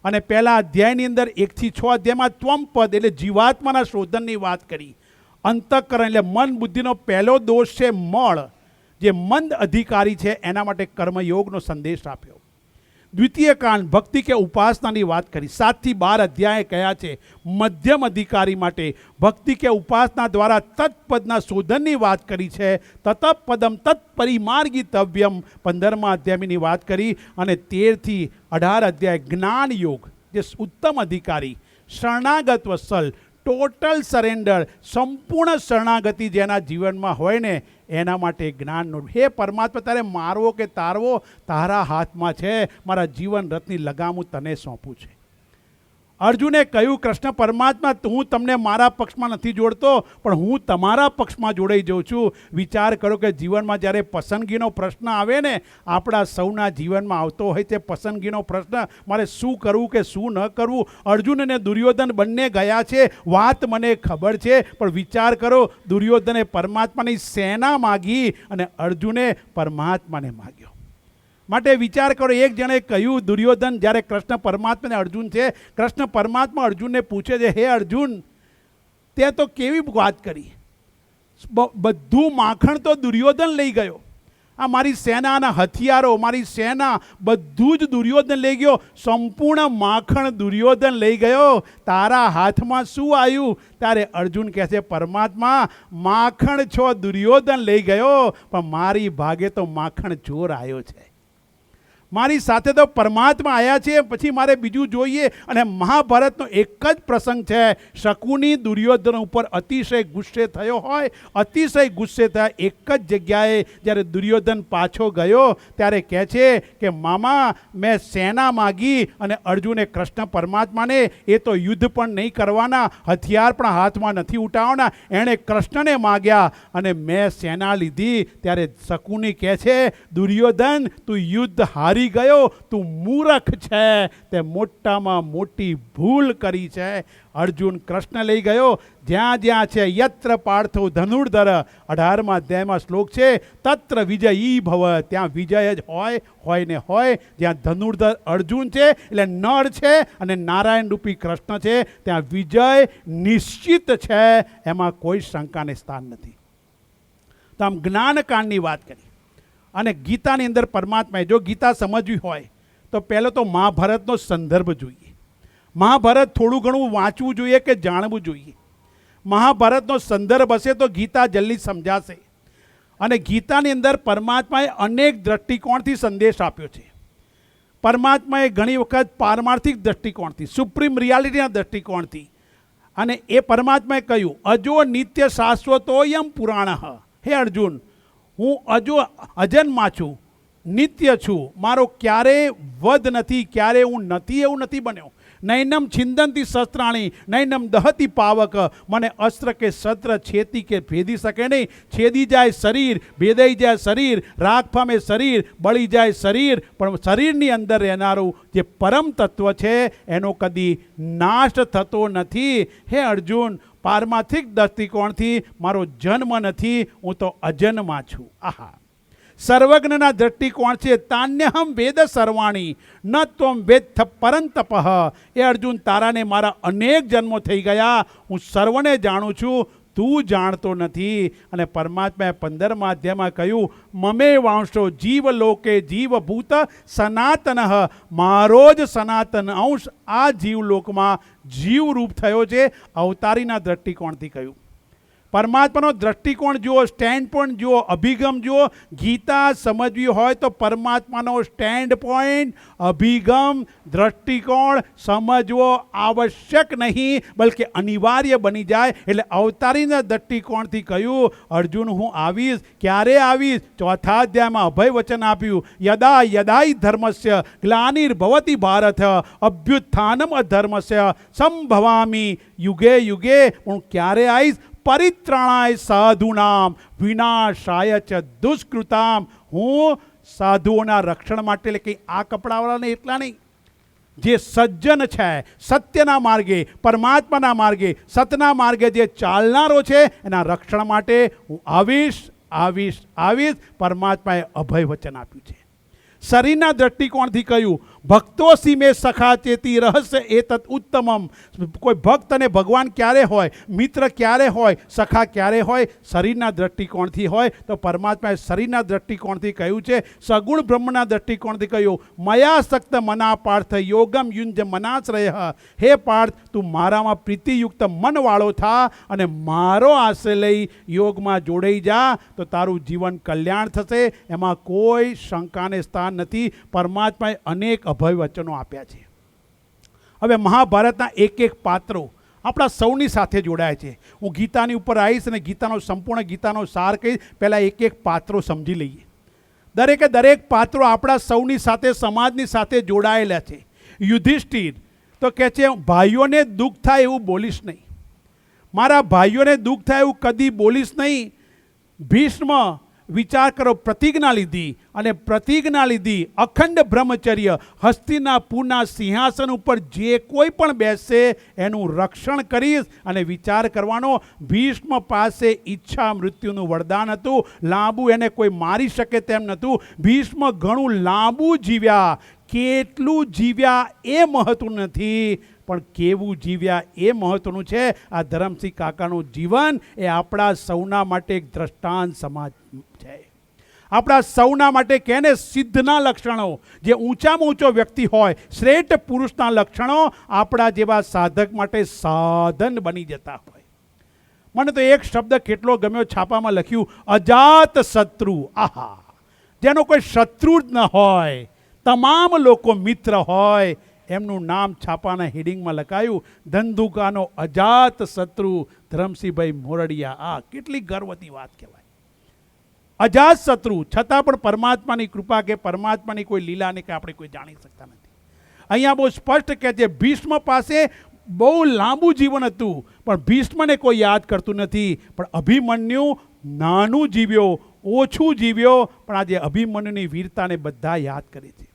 અને પહેલા અધ્યાયની અંદર 1 થી 6 અધ્યાયમાં ત્વમપદ એટલે જીવાત્માના શોધનની વાત કરી. અંતઃકરણ એટલે મન બુદ્ધિનો પહેલો દોષ છે મળ, જે મંદ અધિકારી છે, એના માટે કર્મયોગનો સંદેશ આપ્યો. દ્વિતીય કાંડ ભક્તિ કે ઉપાસનાની વાત કરી. 7 થી 12 અધ્યાય કયા છે મધ્યમ અધિકારી માટે ભક્તિ કે ઉપાસના દ્વારા તત્પદના શોધનની વાત કરી છે. તતપદમ તત્પરિમાર્ગિતવ્યમ 15મા અધ્યાયની વાત કરી. અને 13 થી 18 અધ્યાય જ્ઞાન યોગ, જે ઉત્તમ અધિકારી, શરણાગત વત્સલ, ટોટલ સરેન્ડર, સંપૂર્ણ શરણાગતિ જેના જીવનમાં હોય ને એના માટે જ્ઞાનનો. હે પરમાત્મા, તારે મારવો કે તારવો તારા હાથમાં છે. મારા જીવન રથની લગામ હું તને સોંપું છે. અર્જુને કહ્યું, કૃષ્ણ પરમાત્મા, હું તમને મારા પક્ષમાં નથી જોડતો, પણ હું તમારા પક્ષમાં જોડાઈ જાઉં છું. વિચાર કરો કે જીવનમાં જ્યારે પસંદગીનો પ્રશ્ન આવે ને, આપણા સૌના જીવનમાં આવતો હોય તે પસંદગીનો પ્રશ્ન, મારે શું કરવું કે શું ન કરવું. અર્જુન અને દુર્યોધન બંને ગયા છે, વાત મને ખબર છે, પણ વિચાર કરો, દુર્યોધને પરમાત્માની સેના માગી અને અર્જુને પરમાત્માને માગ્યો. માટે વિચાર કરો, એક જણે કહ્યું, દુર્યોધન જ્યારે કૃષ્ણ પરમાત્મા ને અર્જુન છે, કૃષ્ણ પરમાત્મા અર્જુનને પૂછે છે, હે અર્જુન, તે તો કેવી વાત કરી, બધું માખણ તો દુર્યોધન લઈ ગયો. આ મારી સેનાના હથિયારો, મારી સેના બધું જ દુર્યોધન લઈ ગયો. સંપૂર્ણ માખણ દુર્યોધન લઈ ગયો, તારા હાથમાં શું આવ્યું? ત્યારે અર્જુન કહે છે, પરમાત્મા, માખણ છો દુર્યોધન લઈ ગયો, પણ મારી ભાગે તો માખણ ચોર આવ્યો છે. મારી સાથે તો પરમાત્મા આવ્યા છે, પછી મારે બીજું જોઈએ. અને મહાભારતનો એક જ પ્રસંગ છે, શકુની દુર્યોધન ઉપર અતિશય ગુસ્સે થયો હોય, અતિશય ગુસ્સે થયા એક જ જગ્યાએ જ્યારે દુર્યોધન પાછો ગયો ત્યારે કહે છે કે મામા, મેં સેના માગી અને અર્જુને કૃષ્ણ પરમાત્માને, એ તો યુદ્ધ પણ નહીં કરવાના, હથિયાર પણ હાથમાં નથી ઉઠાવવાના, એણે કૃષ્ણને માગ્યા અને મેં સેના લીધી. ત્યારે શકુની કહે છે, દુર્યોધન, તું યુદ્ધ હારી ગયો, તું મૂર્ખ છે, તે મોટામાં મોટી ભૂલ કરી છે. અર્જુન કૃષ્ણ લઈ ગયો. જ્યાં જ્યાં છે યત્ર પાર્થો ધનુર્ધર, 18મા અધ્યાયમાં શ્લોક છે, તત્ર વિજયી ભવ, ત્યાં વિજય જ હોય ને હોય. જ્યાં ધનુર્ધર અર્જુન છે એટલે નર છે અને નારાયણ રૂપી કૃષ્ણ છે, ત્યાં વિજય નિશ્ચિત છે, એમાં કોઈ શંકાને સ્થાન નથી. તો આમ જ્ઞાનકાંડની વાત કરી. અને ગીતાની અંદર પરમાત્માએ, જો ગીતા સમજવી હોય તો પહેલો તો મહાભારતનો સંદર્ભ જોઈએ. મહાભારત થોડું ઘણું વાંચવું જોઈએ કે જાણવું જોઈએ. મહાભારતનો સંદર્ભ હશે તો ગીતા જલ્દી સમજાશે. અને ગીતાની અંદર પરમાત્માએ અનેક દૃષ્ટિકોણથી સંદેશ આપ્યો છે. પરમાત્માએ ઘણી વખત પારમાર્થિક દૃષ્ટિકોણથી, સુપ્રીમ રિયાલિટીના દૃષ્ટિકોણથી, અને એ પરમાત્માએ કહ્યું અજો નિત્ય શાશ્વતોયમ પુરાણ. હે અર્જુન, હું અજન્મા છું, નિત્ય છું, મારો ક્યારેય વધ નથી, ક્યારે હું નથી એવું નથી બન્યો. નૈનમ છિંદંતી શસ્ત્રાણી નૈનમ દહતી પાવક. મને અસ્ત્ર કે શસ્ત્ર છેતી કે ભેદી શકે નહીં. છેદી જાય શરીર, ભેદાઈ જાય શરીર, રાખ પામે શરીર, બળી જાય શરીર, પણ શરીરની અંદર રહેનારું જે પરમ તત્વ છે એનો કદી નાશ થતો નથી. હે અર્જુન, પારમાર્થિક દૃષ્ટિકોણથી મારો જન્મ નથી, હું તો અજન્મા છું. આહા, સર્વજ્ઞના દૃષ્ટિકોણ છે તાન્યહમ વેદ સર્વાણી ન ત્વમ વેદ પરંતપ. એ અર્જુન, તારાને મારા અનેક જન્મો થઈ ગયા, હું સર્વને જાણું છું, તું જાણતો નથી. અને પરમાત્માએ 15મા અધ્યાયમાં કહ્યું મમે વાંશો જીવ લોકે જીવભૂત સનાતન. મારો જ સનાતન અંશ આ જીવલોકમાં જીવરૂપ થયો છે. અવતારીના દૃષ્ટિકોણથી કહ્યું. પરમાત્માનો દૃષ્ટિકોણ જુઓ, સ્ટેન્ડ પોઈન્ટ જુઓ, અભિગમ જુઓ. ગીતા સમજવી હોય તો પરમાત્માનો સ્ટેન્ડ પોઈન્ટ, અભિગમ, દૃષ્ટિકોણ સમજવો આવશ્યક નહીં, બલકે અનિવાર્ય બની જાય. એટલે અવતારીના દૃષ્ટિકોણથી કહ્યું અર્જુન, હું આવીશ. ક્યારે આવીશ? 4થા અધ્યાયમાં અભય વચન આપ્યું યદા યદાઈ ધર્મસ્ય ગ્લાનિર્ભવતિ ભારત અભ્યુત્થાનમ અધર્મસ્ય સંભવામી યુગે યુગે. હું ક્યારે આવીશ? પરિત્રાણાય સાધુનામ વિનાશાય ચ દુષ્કૃતામ. હું સાધુઓના રક્ષણ માટે, એટલે કંઈ આ કપડાવાળાને એટલા નહીં, જે સજ્જન છે, સત્યના માર્ગે, પરમાત્માના માર્ગે, સતના માર્ગે જે ચાલનારો છે એના રક્ષણ માટે હું આવીશ, આવીશ, આવીશ. પરમાત્માએ અભય વચન આપ્યું છે. શરીરના દૃષ્ટિકોણથી કહ્યું ભક્તોસી મેં સખા ચેતી રહસ્ય એતત ઉત્તમમ. કોઈ ભક્ત અને ભગવાન ક્યારે હોય, મિત્ર ક્યારે હોય, સખા ક્યારે હોય? શરીરના દૃષ્ટિકોણથી હોય. તો પરમાત્માએ શરીરના દૃષ્ટિકોણથી કહ્યું છે. સગુણ બ્રહ્મના દૃષ્ટિકોણથી કહ્યું મયા સક્ત મના પાર્થ યોગમ યુંજ મનાશ્રય. હે પાર્થ, તું મારામાં પ્રીતિયુક્ત મનવાળો થા અને મારો આશ્રય લઈ યોગમાં જોડાઈ જા, તો તારું જીવન કલ્યાણ થશે. એમાં કોઈ શંકાને સ્થાન નથી. પરમાત્માએ અનેક અભય વચનો આપ્યા છે. હવે મહાભારતના એક એક પાત્રો આપણા સૌની સાથે જોડાય છે. હું ગીતાની ઉપર આવીશ અને ગીતાનો સંપૂર્ણ ગીતાનો સાર કહીશ. પહેલાં એક એક પાત્રો સમજી લઈએ. દરેકે દરેક પાત્રો આપણા સૌની સાથે, સમાજની સાથે જોડાયેલા છે. યુધિષ્ઠિર તો કહે છે ભાઈઓને દુઃખ થાય એવું બોલીશ નહીં, મારા ભાઈઓને દુઃખ થાય એવું કદી બોલીશ નહીં. ભીષ્મ, વિચાર કરો, પ્રતિજ્ઞા લીધી અને પ્રતિજ્ઞા લીધી અખંડ બ્રહ્મચર્ય. હસ્તિનાપુરના સિંહાસન ઉપર જે કોઈ પણ બેસશે એનું રક્ષણ કરીશ. અને વિચાર કરવાનો, ભીષ્મ પાસે ઈચ્છા મૃત્યુનું વરદાન હતું. લાંબુ એને કોઈ મારી શકે તેમ નહોતું. ભીષ્મ ઘણું લાંબુ જીવ્યા. કેટલું જીવ્યા એ મહત્વનું નથી, પણ કેવું જીવ્યા એ મહત્વનું છે. આ ધરમસિંહ કાકાનું જીવન એ આપણા સૌના માટે એક દ્રષ્ટાંત સમાજ છે. આપણા સૌના માટે કેને સિદ્ધના લક્ષણો, જે ઊંચામાં ઊંચો વ્યક્તિ હોય, શ્રેષ્ઠ પુરુષના લક્ષણો આપણા જેવા સાધક માટે સાધન બની જતા હોય. મને તો એક શબ્દ કેટલો ગમ્યો, છાપામાં લખ્યું અજાત શત્રુ. આહા, જેનો કોઈ શત્રુ જ ન હોય, તમામ લોકો મિત્ર હોય, એમનું નામ છાપાના હેડિંગમાં લખાયું ધંધુકાનો અજાત શત્રુ ધરમસિંહભાઈ મોરડિયા. આ કેટલી ગર્વની વાત કહેવાય. અજાત શત્રુ, છતાં પણ પરમાત્માની કૃપા કે પરમાત્માની કોઈ લીલાને કે આપણે કોઈ જાણી શકતા નથી. અહીંયા બહુ સ્પષ્ટ કહે છે ભીષ્મ પાસે બહુ લાંબુ જીવન હતું, પણ ભીષ્મને કોઈ યાદ કરતું નથી. પણ અભિમન્યુ નાનું જીવ્યો, ઓછું જીવ્યો, પણ આજે અભિમન્યુની વીરતાને બધા યાદ કરે છે.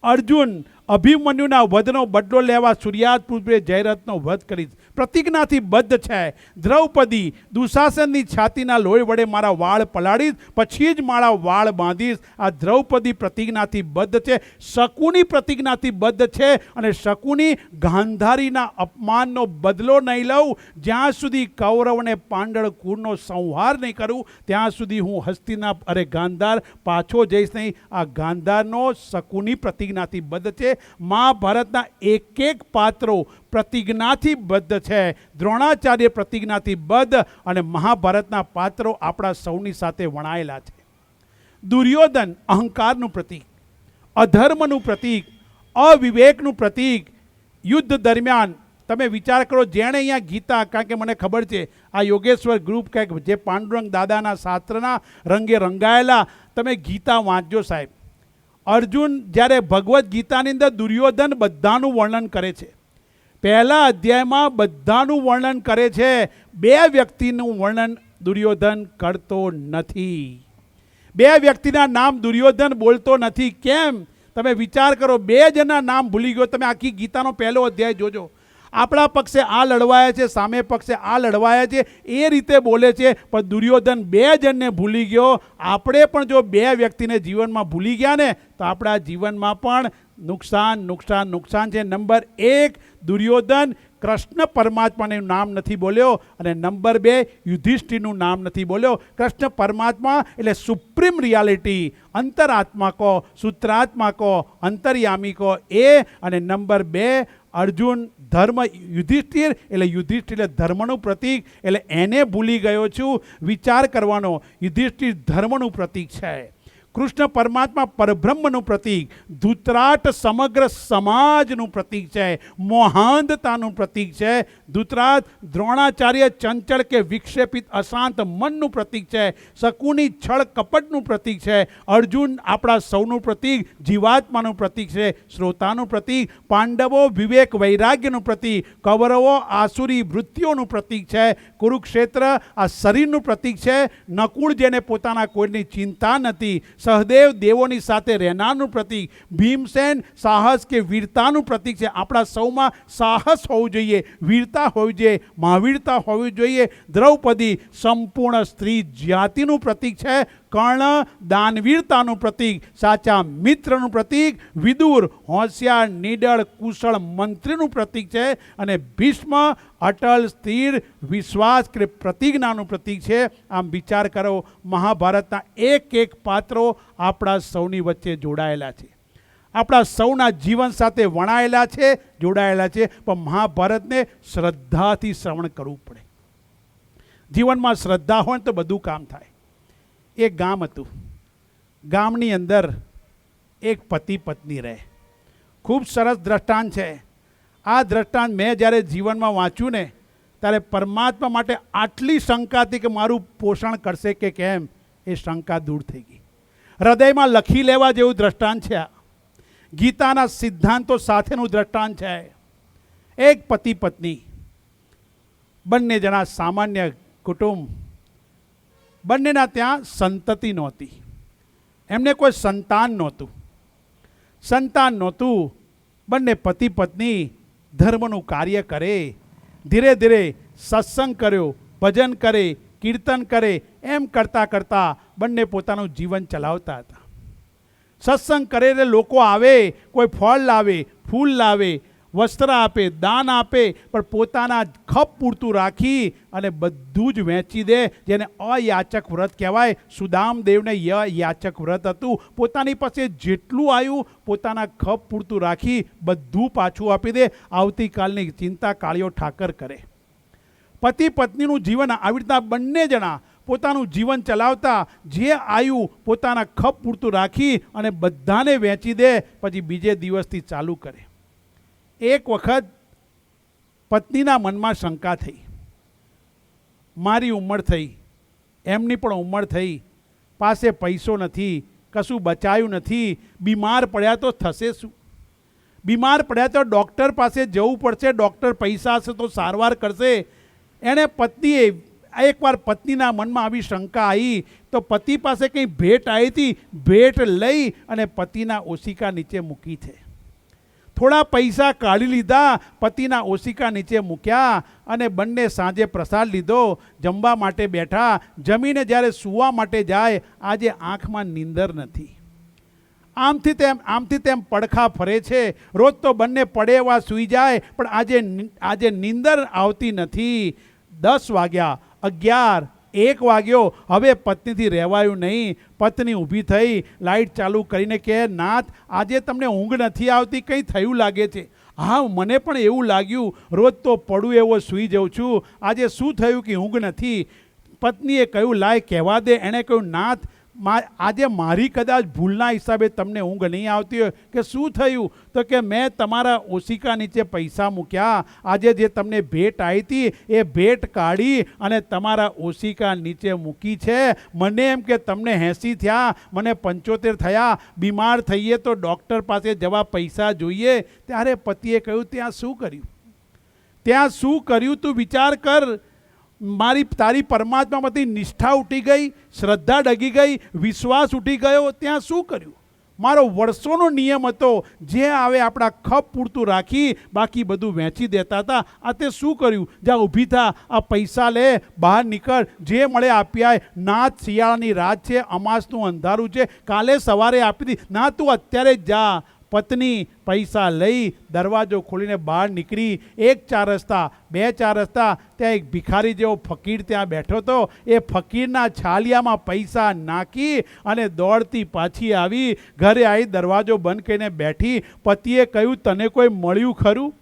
અર્જુન અભિમન્યુના વધનો બદલો લેવા સૂર્યાસ્ત્રપુત્રે જયરથનો વધ કરીશ. પ્રતિજ્ઞાથી બદ્ધ છે. દ્રૌપદી, દુશાસનની છાતીના લોહી વડે મારા વાળ પલાળીશ, પછી જ મારા વાળ બાંધીશ. આ દ્રૌપદી પ્રતિજ્ઞાથી બદ્ધ છે. શકુની પ્રતિજ્ઞાથી બદ્ધ છે. અને શકુની ગાંધારીના અપમાનનો બદલો નહીં લઉં, જ્યાં સુધી કૌરવ અને પાંડળ કુળનો સંહાર નહીં કરું, ત્યાં સુધી હું ગાંધાર પાછો જઈશ નહીં. આ ગાંધારનો શકુની પ્રતિજ્ઞાથી બદ્ધ છે. મહાભારતના એક એક પાત્રો પ્રતિજ્ઞાથી બદ્ધ છે. દ્રોણાચાર્ય પ્રતિજ્ઞાથી બદ્ધ અને મહાભારતના પાત્રો આપણા સૌની સાથે વણાયેલા છે. દુર્યોધન અહંકારનું પ્રતીક, અધર્મનું પ્રતીક, અવિવેકનું પ્રતીક. યુદ્ધ દરમિયાન તમે વિચાર કરો, જેણે અહીંયા ગીતા, કારણ કે મને ખબર છે આ યોગેશ્વર ગ્રુપ કંઈક જે પાંડુરંગ દાદાના શાસ્ત્રના રંગે રંગાયેલા, તમે ગીતા વાંચજો સાહેબ. અર્જુન જ્યારે ભગવદ્ ગીતાની અંદર દુર્યોધન બધાનું વર્ણન કરે છે. પહેલા અધ્યાયમાં બધાનું વર્ણન કરે છે. બે વ્યક્તિનું વર્ણન દુર્યોધન કરતો નથી. બે વ્યક્તિના નામ દુર્યોધન બોલતો નથી. કેમ? તમે વિચાર કરો, બે જણના નામ ભૂલી ગયો. તમે આખી ગીતાનો પહેલો અધ્યાય જોજો. આપણા પક્ષે આ લડવાયા છે, સામે પક્ષે આ લડવાયા છે, એ રીતે બોલે છે. પણ દુર્યોધન બે જણને ભૂલી ગયો. આપણે પણ જો બે વ્યક્તિને જીવનમાં ભૂલી ગયા ને તો આપણા જીવનમાં પણ નુકસાન નુકસાન નુકસાન છે. નંબર 1, દુર્યોધન કૃષ્ણ પરમાત્માનું નામ નથી બોલ્યો. અને નંબર 2, યુધિષ્ઠિરનું નામ નથી બોલ્યો. કૃષ્ણ પરમાત્મા એટલે સુપ્રીમ રિયાલિટી, અંતરાત્મા કો, સૂત્રાત્મા કો, અંતર્યામી કો એ. અને નંબર 2, અર્જુન ધર્મ, યુધિષ્ઠિર એટલે ધર્મનું પ્રતીક, એટલે એને ભૂલી ગયો છું. વિચાર કરવાનો, યુધિષ્ઠિર ધર્મનું પ્રતીક છે. કૃષ્ણ પરમાત્મા પરબ્રહ્મનું પ્રતીક. ધૂતરાટ સમગ્ર સમાજનું પ્રતીક છે, મોહાંધતાનું પ્રતીક છે. ધૂતરાટ દ્રોણાચાર્ય ચંચળ કે વિક્ષેપિત અશાંત મનનું પ્રતીક છે. શકુની છળ કપટનું પ્રતીક છે. અર્જુન આપણા સૌનું પ્રતીક, જીવાત્માનું પ્રતીક છે, શ્રોતાનું પ્રતીક. પાંડવો વિવેક વૈરાગ્યનું પ્રતીક. કૌરવો આસુરી વૃત્તિઓનું પ્રતીક છે. કુરુક્ષેત્ર આ શરીરનું પ્રતીક છે. નકુળ જેને પોતાના કોઈની ચિંતા નથી. સહદેવ દેવોની સાથે રહેનારનું પ્રતીક. ભીમસેન સાહસ કે વીરતાનું પ્રતીક છે. આપણા સૌમાં સાહસ હોવું જોઈએ, વીરતા હોવી જોઈએ, મહાવીરતા હોવી જોઈએ. દ્રૌપદી સંપૂર્ણ સ્ત્રી જાતિનું પ્રતીક છે. કર્ણ દાનવીરતાનું પ્રતીક, સાચા મિત્રનું પ્રતીક. વિદુર હોશિયાર, નિડર, કુશળ મંત્રીનું પ્રતીક છે. અને ભીષ્મ અટલ, સ્થિર, વિશ્વાસ કે પ્રતિજ્ઞાનું પ્રતીક છે. આમ વિચાર કરો, મહાભારતના એક એક પાત્રો આપણા સૌની વચ્ચે જોડાયેલા છે, આપણા સૌના જીવન સાથે વણાયેલા છે, જોડાયેલા છે. પણ મહાભારતને શ્રદ્ધાથી શ્રવણ કરવું પડે. જીવનમાં શ્રદ્ધા હોય તો બધું કામ થાય. એક ગામ હતું. ગામની અંદર એક પતિ પત્ની રહે. ખૂબ સરસ દ્રષ્ટાંત છે. આ દ્રષ્ટાંત મેં જ્યારે જીવનમાં વાંચ્યું ને ત્યારે પરમાત્મા માટે આટલી શંકા હતી કે મારું પોષણ કરશે કે કેમ, એ શંકા દૂર થઈ ગઈ. હૃદયમાં લખી લેવા જેવું દ્રષ્ટાંત છે. ગીતાના સિદ્ધાંતો સાથેનું દ્રષ્ટાંત છે. એક પતિ પત્ની, બંને જણા સામાન્ય કુટુંબ. બંનેના ત્યાં સંતતિ નહોતી. એમને કોઈ સંતાન નહોતું. બંને પતિ પત્ની ધર્મનું કાર્ય કરે. ધીરે ધીરે સત્સંગ કર્યો, ભજન કરે, કીર્તન કરે. એમ કરતાં કરતાં બંને પોતાનું જીવન ચલાવતા હતા. સત્સંગ કરે એટલે લોકો આવે, કોઈ ફળ લાવે, ફૂલ લાવે, વસ્ત્ર આપે, દાન આપે, પણ પોતાના ખપ પૂરતું રાખી અને બધું જ વહેંચી દે. જેને અયાચક વ્રત કહેવાય. સુદામદેવને યાચક વ્રત હતું. પોતાની પાસે જેટલું આવ્યું પોતાના ખપ પૂરતું રાખી બધું પાછું આપી દે. આવતીકાલની ચિંતા કાળિયો ઠાકર કરે. પતિ પત્નીનું જીવન આવી રીતના બંને જણા પોતાનું જીવન ચલાવતા. જે આવ્યું પોતાના ખપ પૂરતું રાખી અને બધાને વહેંચી દે. પછી બીજે દિવસથી ચાલુ કરે. એક વખત પત્નીના મનમાં શંકા થઈ. મારી ઉંમર થઈ, એમની પણ ઉંમર થઈ, પાસે પૈસો નથી, કશું બચાયું નથી, બીમાર પડ્યા તો થશે શું? બીમાર પડ્યા તો ડૉક્ટર પાસે જવું પડશે, ડૉક્ટર પૈસા હશે તો સારવાર કરશે. એણે પત્નીએ એકવાર પત્નીના મનમાં આવી શંકા આવી તો પતિ પાસે કંઈ ભેટ આવી હતી. ભેટ લઈ અને પતિના ઓશિકા નીચે મૂકી છે. થોડા પૈસા કાઢી લીધા, પતિના ઓશિકા નીચે મૂક્યા અને બંને સાંજે પ્રસાદ લીધો, જમવા માટે બેઠા. જમીને જ્યારે સૂવા માટે જાય, આજે આંખમાં નીંદર નથી. આમથી તેમ પડખા ફરે છે. રોજ તો બંને પડે એવા સૂઈ જાય, પણ આજે નીંદર આવતી નથી. 10 વાગ્યા, 11, 1 વાગ્યો, હવે પત્નીથી રહેવાયું નહીં. પત્ની ઊભી થઈ, લાઇટ ચાલુ કરીને કહે, નાથ આજે તમને ઊંઘ નથી આવતી, કંઈ થયું લાગે છે. હા, મને પણ એવું લાગ્યું, રોજ તો પડું એવો સૂઈ જાઉં છું, આજે શું થયું કે ઊંઘ નથી? પત્નીએ કહ્યું, લાય કહેવા દે. એણે કહ્યું, નાથ આજે મારી કદાચ ભૂલના હિસાબે તમને ઊંઘ નહીં આવતી હોય. કે શું થયું? તો કે મેં તમારા ઓશિકા નીચે પૈસા મૂક્યા, આજે જે તમને ભેટ આવી હતી એ ભેટ કાઢી અને તમારા ઓશિકા નીચે મૂકી છે. મને એમ કે તમને 80 થયા, મને 75 થયા, બીમાર થઈએ તો ડૉક્ટર પાસે જવા પૈસા જોઈએ. ત્યારે પતિએ કહ્યું, ત્યાં શું કર્યું? ત્યાં શું કર્યું? તું વિચાર કર. તારી પરમાત્મામાંથી નિષ્ઠા ઉઠી ગઈ, શ્રદ્ધા ડગી ગઈ, વિશ્વાસ ઉઠી ગયો. ત્યાં શું કર્યું? મારો વર્ષોનો નિયમ હતો, જે આવે આપણા ખપ પૂરતું રાખી, બાકી બધું વેચી દેતા હતા. આ તે શું કર્યું? જ્યાં ઊભી થા, આ પૈસા લે, બહાર નીકળ, જે મળે આપી આય. નાથ શિયાળાની રાત છે, અમાસનું અંધારું છે, કાલે સવારે આપી દી. ના, તું અત્યારે જ જા. પત્ની પૈસા લઈ દરવાજો ખોલીને બહાર નીકળી. 1 4 રસ્તા, 2 4 રસ્તા, ત્યાં એક ભિખારી જેવો ફકીર ત્યાં બેઠો હતો. એ ફકીરના છાલિયામાં પૈસા નાખી અને દોડતી પાછી આવી. ઘરે આવી દરવાજો બંધ કરીને બેઠી. પતિએ કહ્યું, તને કોઈ મળ્યું ખરું?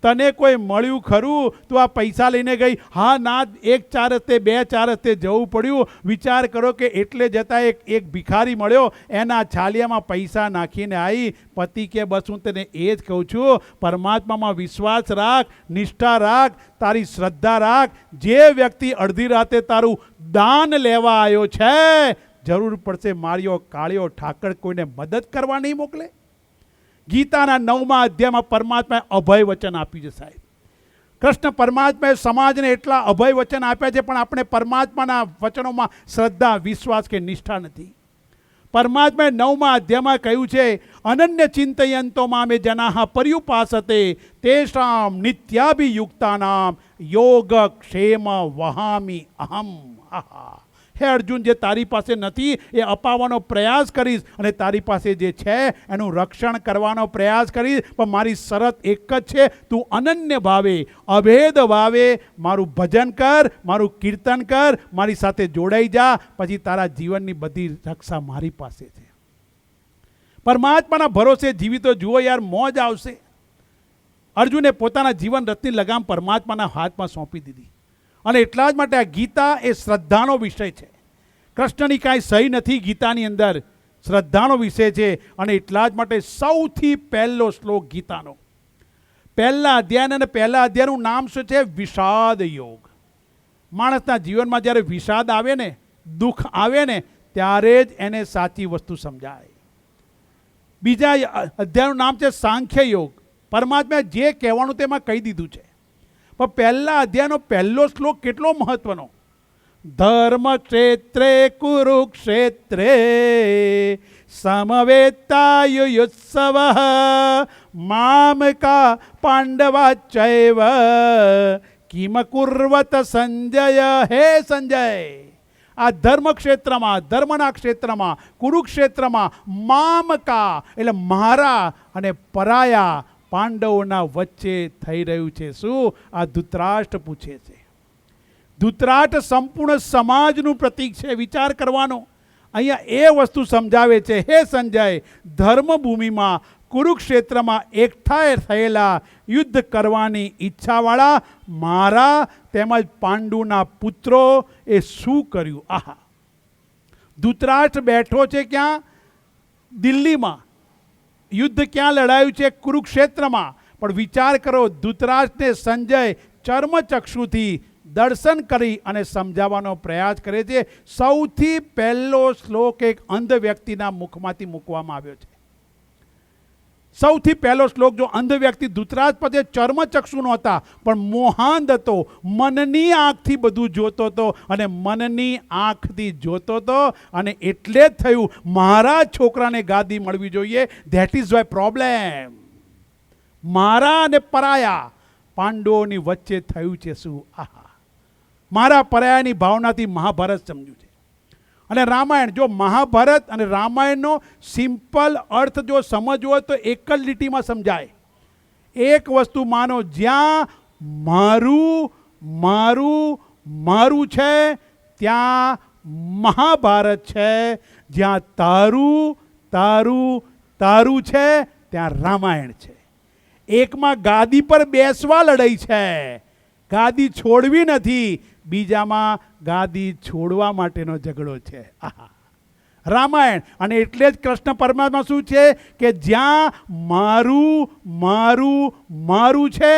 તને કોઈ મળ્યું ખરું? તું આ પૈસા લઈને ગઈ? હા ના, 1 4 રસ્તે 2 4 રસ્તે જવું પડ્યું. વિચાર કરો કે એટલે જતાં એક ભિખારી મળ્યો, એના છાલિયામાં પૈસા નાખીને આવી. પતિ કે બસ હું તને એ જ કહું છું, પરમાત્મામાં વિશ્વાસ રાખ, નિષ્ઠા રાખ, તારી શ્રદ્ધા રાખ. જે વ્યક્તિ અડધી રાતે તારું દાન લેવા આવ્યો છે, જરૂર પડશે માર્યો કાળ્યો ઠાકર કોઈને મદદ કરવા નહીં મોકલે. ગીતાના 9મા અધ્યાયમાં પરમાત્માએ અભય વચન આપ્યું છે. સાહેબ, કૃષ્ણ પરમાત્માએ સમાજને એટલા અભય વચન આપ્યા છે, પણ આપણે પરમાત્માના વચનોમાં શ્રદ્ધા, વિશ્વાસ કે નિષ્ઠા નથી. પરમાત્માએ 9મા અધ્યાયમાં કહ્યું છે, અનન્ય ચિંતયંતો મામે જનાઃ પર્યુપાસતે તેષાં નિત્યાભિયુક્તાનામ યોગક્ષેમ વહામિ અહમ. આહા, હે અર્જુન, જે તારી પાસે નથી એ અપાવવાનો પ્રયાસ કરીશ, અને તારી પાસે જે છે એનું રક્ષણ કરવાનો પ્રયાસ કરીશ. પણ મારી શરત એક જ છે, તું અનન્ય ભાવે, અભેદ ભાવે મારું ભજન કર, મારું કીર્તન કર, મારી સાથે જોડાઈ જા. પછી તારા જીવનની બધી રક્ષા મારી પાસે છે. પરમાત્માના ભરોસે જીવી તો જુઓ યાર, મોજ આવશે. અર્જુને પોતાના જીવન રથની લગામ પરમાત્માના હાથમાં સોંપી દીધી. અને એટલા જ માટે આ ગીતા એ શ્રદ્ધાનો વિષય છે. કૃષ્ણની કાંઈ સહી નથી ગીતાની અંદર, શ્રદ્ધાનો વિષય છે. અને એટલા જ માટે સૌથી પહેલો શ્લોક ગીતાનો, પહેલા અધ્યાય, અને પહેલા અધ્યાયનું નામ શું છે? વિષાદ યોગ. માણસના જીવનમાં જ્યારે વિષાદ આવે ને, દુઃખ આવે ને, ત્યારે જ એને સાચી વસ્તુ સમજાય. બીજા અધ્યાયનું નામ છે સાંખ્ય યોગ. પરમાત્માએ જે કહેવાનું તેમાં કહી દીધું છે. પણ પહેલા અધ્યાયનો પહેલો શ્લોક કેટલો મહત્વનો! ધર્મ ક્ષેત્રે કુરુક્ષેત્રે સમવેત્તાયુયુત્સવ મામકા પાંડવાચૈવ કિમ કુર્વત સંજય. હે સંજય, આ ધર્મ ક્ષેત્રમાં, ધર્મના ક્ષેત્રમાં, કુરુક્ષેત્રમાં મામકા એટલે મારા અને પરાયા પાંડવોના વચ્ચે થઈ રહ્યું છે. શું? આ ધૃતરાષ્ટ્ર પૂછે છે. ધૃતરાષ્ટ્ર સંપૂર્ણ સમાજનું પ્રતીક છે. વિચાર કરવાનો. અહીંયા એ વસ્તુ સમજાવે છે, હે સંજય, ધર્મભૂમિમાં કુરુક્ષેત્રમાં એકઠાએ થયેલા યુદ્ધ કરવાની ઈચ્છાવાળા મારા તેમજ પાંડુના પુત્રો એ શું કર્યું? આહા, ધૃતરાષ્ટ્ર બેઠો છે ક્યાં? દિલ્હીમાં. યુદ્ધ ક્યાં લડાયું છે? કુરુક્ષેત્રમાં. પણ વિચાર કરો, ધૃતરાષ્ટ્રને સંજય ચર્મચક્ષુથી દર્શન કરી અને સમજાવવાનો પ્રયાસ કરે છે. સૌથી પહેલો શ્લોક એક અંધ વ્યક્તિના મુખમાંથી મૂકવામાં આવ્યો છે. સૌથી પહેલો શ્લોક જો અંધ વ્યક્તિ, ધૃતરાષ્ટ્ર પાસે ચર્મચક્ષુ નહોતા, પણ મોહાંધ હતો, મનની આંખથી બધું જોતો હતો, અને મનની આંખથી જોતો હતો, અને એટલે જ થયું મારા છોકરાને ગાદી મળવી જોઈએ. That is why problem. મારા અને પરાયા પાંડવોની વચ્ચે થયું છે શું? આહા, મારા પરાયાની ભાવનાથી મહાભારત સમજ્યું છે. અને રામાયણ, જો મહાભારત અને રામાયણનો સિમ્પલ અર્થ જો સમજવો હોય તો એક જ લીટીમાં સમજાય. એક વસ્તુ માનો, જ્યાં મારું મારું મારું છે ત્યાં મહાભારત છે, જ્યાં તારું તારું તારું છે ત્યાં રામાયણ છે. એકમાં ગાદી પર બેસવા લડાઈ છે, ગાદી છોડવી નથી. બીજામાં ગાદી છોડવા માટેનો ઝઘડો છે. આહા, રામાયણ. અને એટલે જ કૃષ્ણ પરમાત્મા શું છે કે જ્યાં મારું મારું મારું છે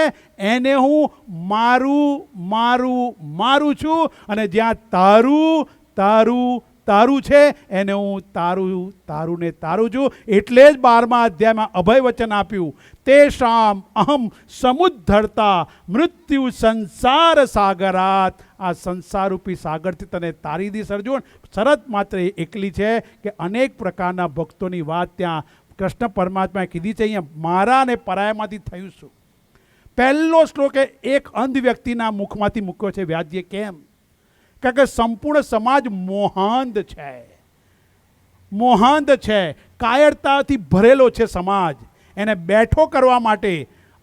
એને હું મારું મારું મારું છું, અને જ્યાં તારું તારું તારું છે એને હું તારું તારું ને તારું છું. એટલે જ 12મા અધ્યાયમાં અભય વચન આપ્યું, તેષામ અહમ સમુદ્ધરતા મૃત્યુ સંસાર સાગરાત. આ સંસારરૂપી સાગરથી તને તારી દીશ અર્જુન. શરત માત્ર એકલી છે કે અનેક પ્રકારના ભક્તોની વાત ત્યાં કૃષ્ણ પરમાત્માએ કીધી છે. અહીંયા મારા અને પરાયામાંથી થયું શું? પહેલો શ્લોક એક અંધ વ્યક્તિના મુખમાંથી મૂક્યો છે વ્યાસજીએ. કેમ? કારણ કે સંપૂર્ણ સમાજ મોહાંધ છે, મોહાંધ છે, કાયરતાથી ભરેલો છે સમાજ. એને બેઠો કરવા માટે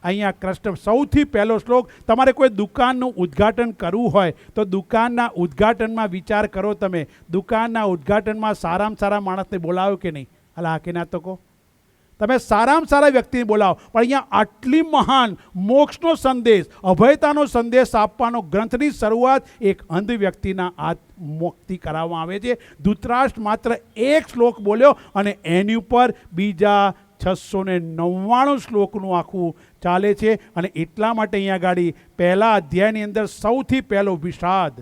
અહીંયા કૃષ્ણ સૌથી પહેલો શ્લોક. તમારે કોઈ દુકાનનું ઉદ્ઘાટન કરવું હોય તો દુકાનના ઉદ્ઘાટનમાં વિચાર કરો. તમે દુકાનના ઉદ્ઘાટનમાં સારામાં સારા માણસને બોલાવો કે નહીં? અલા કે ના તો કહો. તમે સારામાં સારા વ્યક્તિને બોલાવો, પણ અહીંયા આટલી મહાન મોક્ષનો સંદેશ, અભયતાનો સંદેશ આપવાનો ગ્રંથની શરૂઆત એક અંધ વ્યક્તિના મુક્તિ કરાવવામાં આવે છે. ધૃતરાષ્ટ્ર માત્ર એક શ્લોક બોલ્યો અને એની ઉપર બીજા 699 શ્લોકનું આખું ચાલે છે. અને એટલા માટે અહીંયા ગાડી પહેલા અધ્યાયની અંદર સૌથી પહેલો વિષાદ,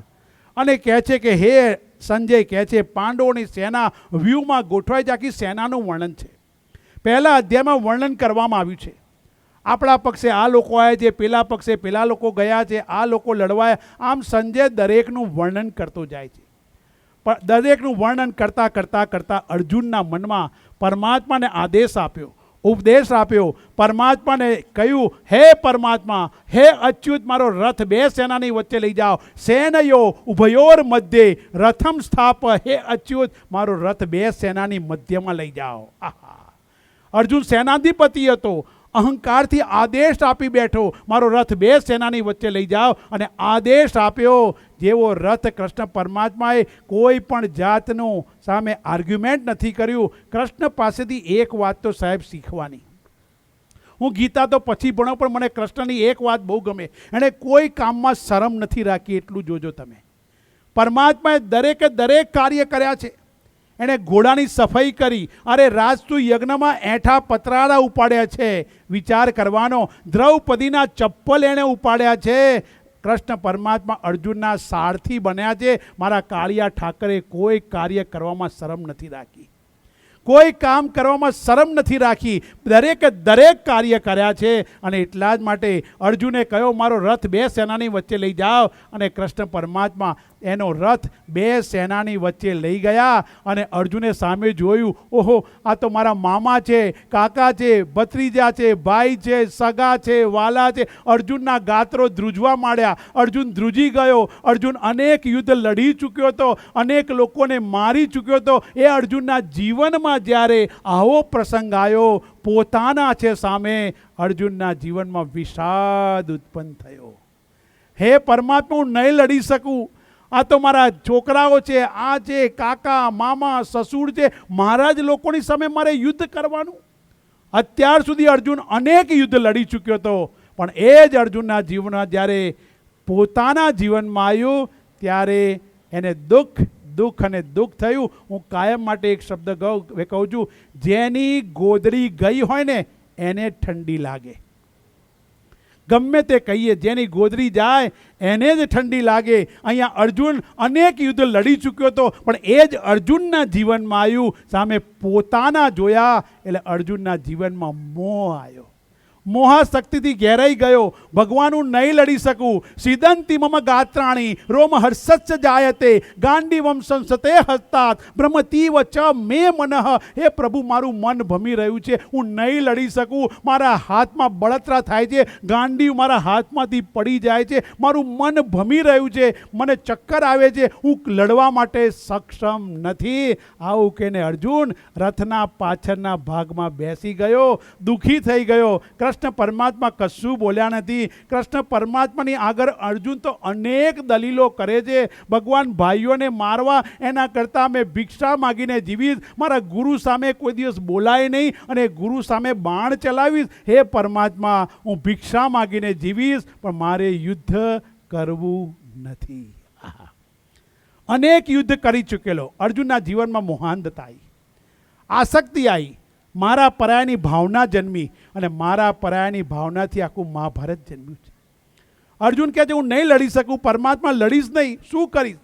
અને કહે છે કે હે સંજય, કહે છે પાંડવોની સેના વ્યૂહમાં ગોઠવાઈ છે. આખી સેનાનું વર્ણન છે. પહેલા અધ્યાયમાં વર્ણન કરવામાં આવ્યું છે. આપણા પક્ષે આ લોકો આવ્યા છે, પેલા પક્ષે પેલા લોકો ગયા છે, આ લોકો લડવાયા. આમ સંજય દરેકનું વર્ણન કરતો જાય છે. પણ દરેકનું વર્ણન કરતાં કરતાં કરતાં અર્જુનના મનમાં પરમાત્માને આદેશ આપ્યો, ઉપદેશ આપ્યો. પરમાત્માને કહ્યું, હે પરમાત્મા, હે અચ્યુત, મારો રથ બે સેનાની વચ્ચે લઈ જાઓ. સેનયો ઉભયોર મધ્યે રથમ સ્થાપ. હે અચ્યુત, મારો રથ બે સેનાની મધ્યમાં લઈ જાઓ. આહા, અર્જુન સેનાધિપતિ હતો, અહંકારથી આદેશ આપી બેઠો, મારો રથ બે સેનાની વચ્ચે લઈ જાઓ. અને આદેશ આપ્યો. જેવો રથ કૃષ્ણ પરમાત્માએ કોઈ પણ જાતનું સામે આર્ગ્યુમેન્ટ નથી કર્યું. કૃષ્ણ પાસેથી એક વાત તો સાહેબ શીખવાની. હું ગીતા તો પછી ભણો, પણ મને કૃષ્ણની એક વાત બહુ ગમે. એણે કોઈ કામમાં શરમ નથી રાખી. એટલું જોજો તમે. પરમાત્માએ દરેકે દરેક કાર્ય કર્યા છે. એણે ઘોડાની સફાઈ કરી. અરે રાજસુ યજ્ઞમાં એઠા પતરાળા ઉપાડ્યા છે. વિચાર કરવાનો. દ્રૌપદીના ચપ્પલ એણે ઉપાડ્યા છે. કૃષ્ણ પરમાત્મા અર્જુનના સારથી બન્યા છે. મારા કાળિયા ઠાકરે કોઈ કાર્ય કરવામાં શરમ નથી રાખી, કોઈ કામ કરવામાં શરમ નથી રાખી. દરેકે દરેક કાર્ય કર્યા છે. અને એટલા જ માટે અર્જુને કહ્યો, મારો રથ બે સેનાની વચ્ચે લઈ જાઓ. અને કૃષ્ણ પરમાત્મા એનો રથ બે સેનાની વચ્ચે લઈ ગયા. અને અર્જુને સામે જોયું, ઓહો, આ તો મારા મામા છે, કાકા છે, ભત્રીજા છે, ભાઈ છે, સગા છે, વાલા છે. અર્જુનના ગાત્રો ધ્રુજવા માંડ્યા. અર્જુન ધ્રુજી ગયો. અર્જુન અનેક યુદ્ધ લડી ચૂક્યો હતો, અનેક લોકોને મારી ચૂક્યો હતો. એ અર્જુનના જીવનમાં જ્યારે આવો પ્રસંગ આવ્યો, પોતાના છે સામે, અર્જુનના જીવનમાં વિષાદ ઉત્પન્ન થયો. હે પરમાત્મા, હું નહીં લડી શકું. આ તો મારા છોકરાઓ છે, આ છે કાકા, મામા, સસુર છે, મારા જ લોકોની સામે મારે યુદ્ધ કરવાનું. અત્યાર સુધી અર્જુન અનેક યુદ્ધ લડી ચૂક્યો હતો, પણ એ જ અર્જુનના જીવનમાં જ્યારે પોતાના જીવનમાં આવ્યું ત્યારે એને દુઃખ અને દુઃખ થયું. હું કાયમ માટે એક શબ્દ કહું છું, જેની ગોદડી ગઈ હોય ને એને ઠંડી લાગે. ગમે તે કહીએ, જેની ગોદરી જાય એને જ ઠંડી લાગે. અહીંયા અર્જુન અનેક યુદ્ધ લડી ચૂક્યો હતો, પણ એ જ અર્જુનના જીવનમાં આવ્યું. સામે પોતાના જોયા એટલે અર્જુનના જીવનમાં મોહ આવ્યો. મોહાશક્તિથી ઘેરાઈ ગયો. ભગવાન, હું નહીં લડી શકું. સિદંતી મમ ગાત્રાણી રોમ હર્ષસ્ય જાયતે ગાંડીવમ સંસતે હસ્તાત બ્રહ્મતીવ ચ મે મનઃ. હે પ્રભુ, મારું મન ભમી રહ્યું છે, હું નહીં લડી શકું. મારા હાથમાં બળતરા થાય છે, ગાંડીવ મારા હાથમાંથી પડી જાય છે, મારું મન ભમી રહ્યું છે, મને ચક્કર આવે છે, હું લડવા માટે સક્ષમ નથી. આવું કહીને અર્જુન રથના પાછળના ભાગમાં બેસી ગયો, દુઃખી થઈ ગયો. કૃષ્ણ પરમાત્મા કશું બોલ્યા નથી. કૃષ્ણ પરમાત્માની આગળ અર્જુન તો અનેક દલીલો કરે છે. ભગવાન ભાઈઓને મારવા એના કરતાં મેં ભિક્ષા માગીને જીવીશ, મારા ગુરુ સામે કોઈ દિવસ બોલાય નહીં અને ગુરુ સામે બાણ ચલાવીશ. હે પરમાત્મા, હું ભિક્ષા માગીને જીવીશ, પણ મારે યુદ્ધ કરવું નથી. અનેક યુદ્ધ કરી ચૂકેલો. અર્જુનના જીવનમાં મોહાંધતા આવી, આસક્તિ આવી, મારા પરાયાની ભાવના જન્મી અને મારા પરાયાની ભાવનાથી આખું મહાભારત જન્મ્યું છે. અર્જુન કહે છે હું નહીં લડી શકું, પરમાત્મા લડીશ નહીં, શું કરીશ?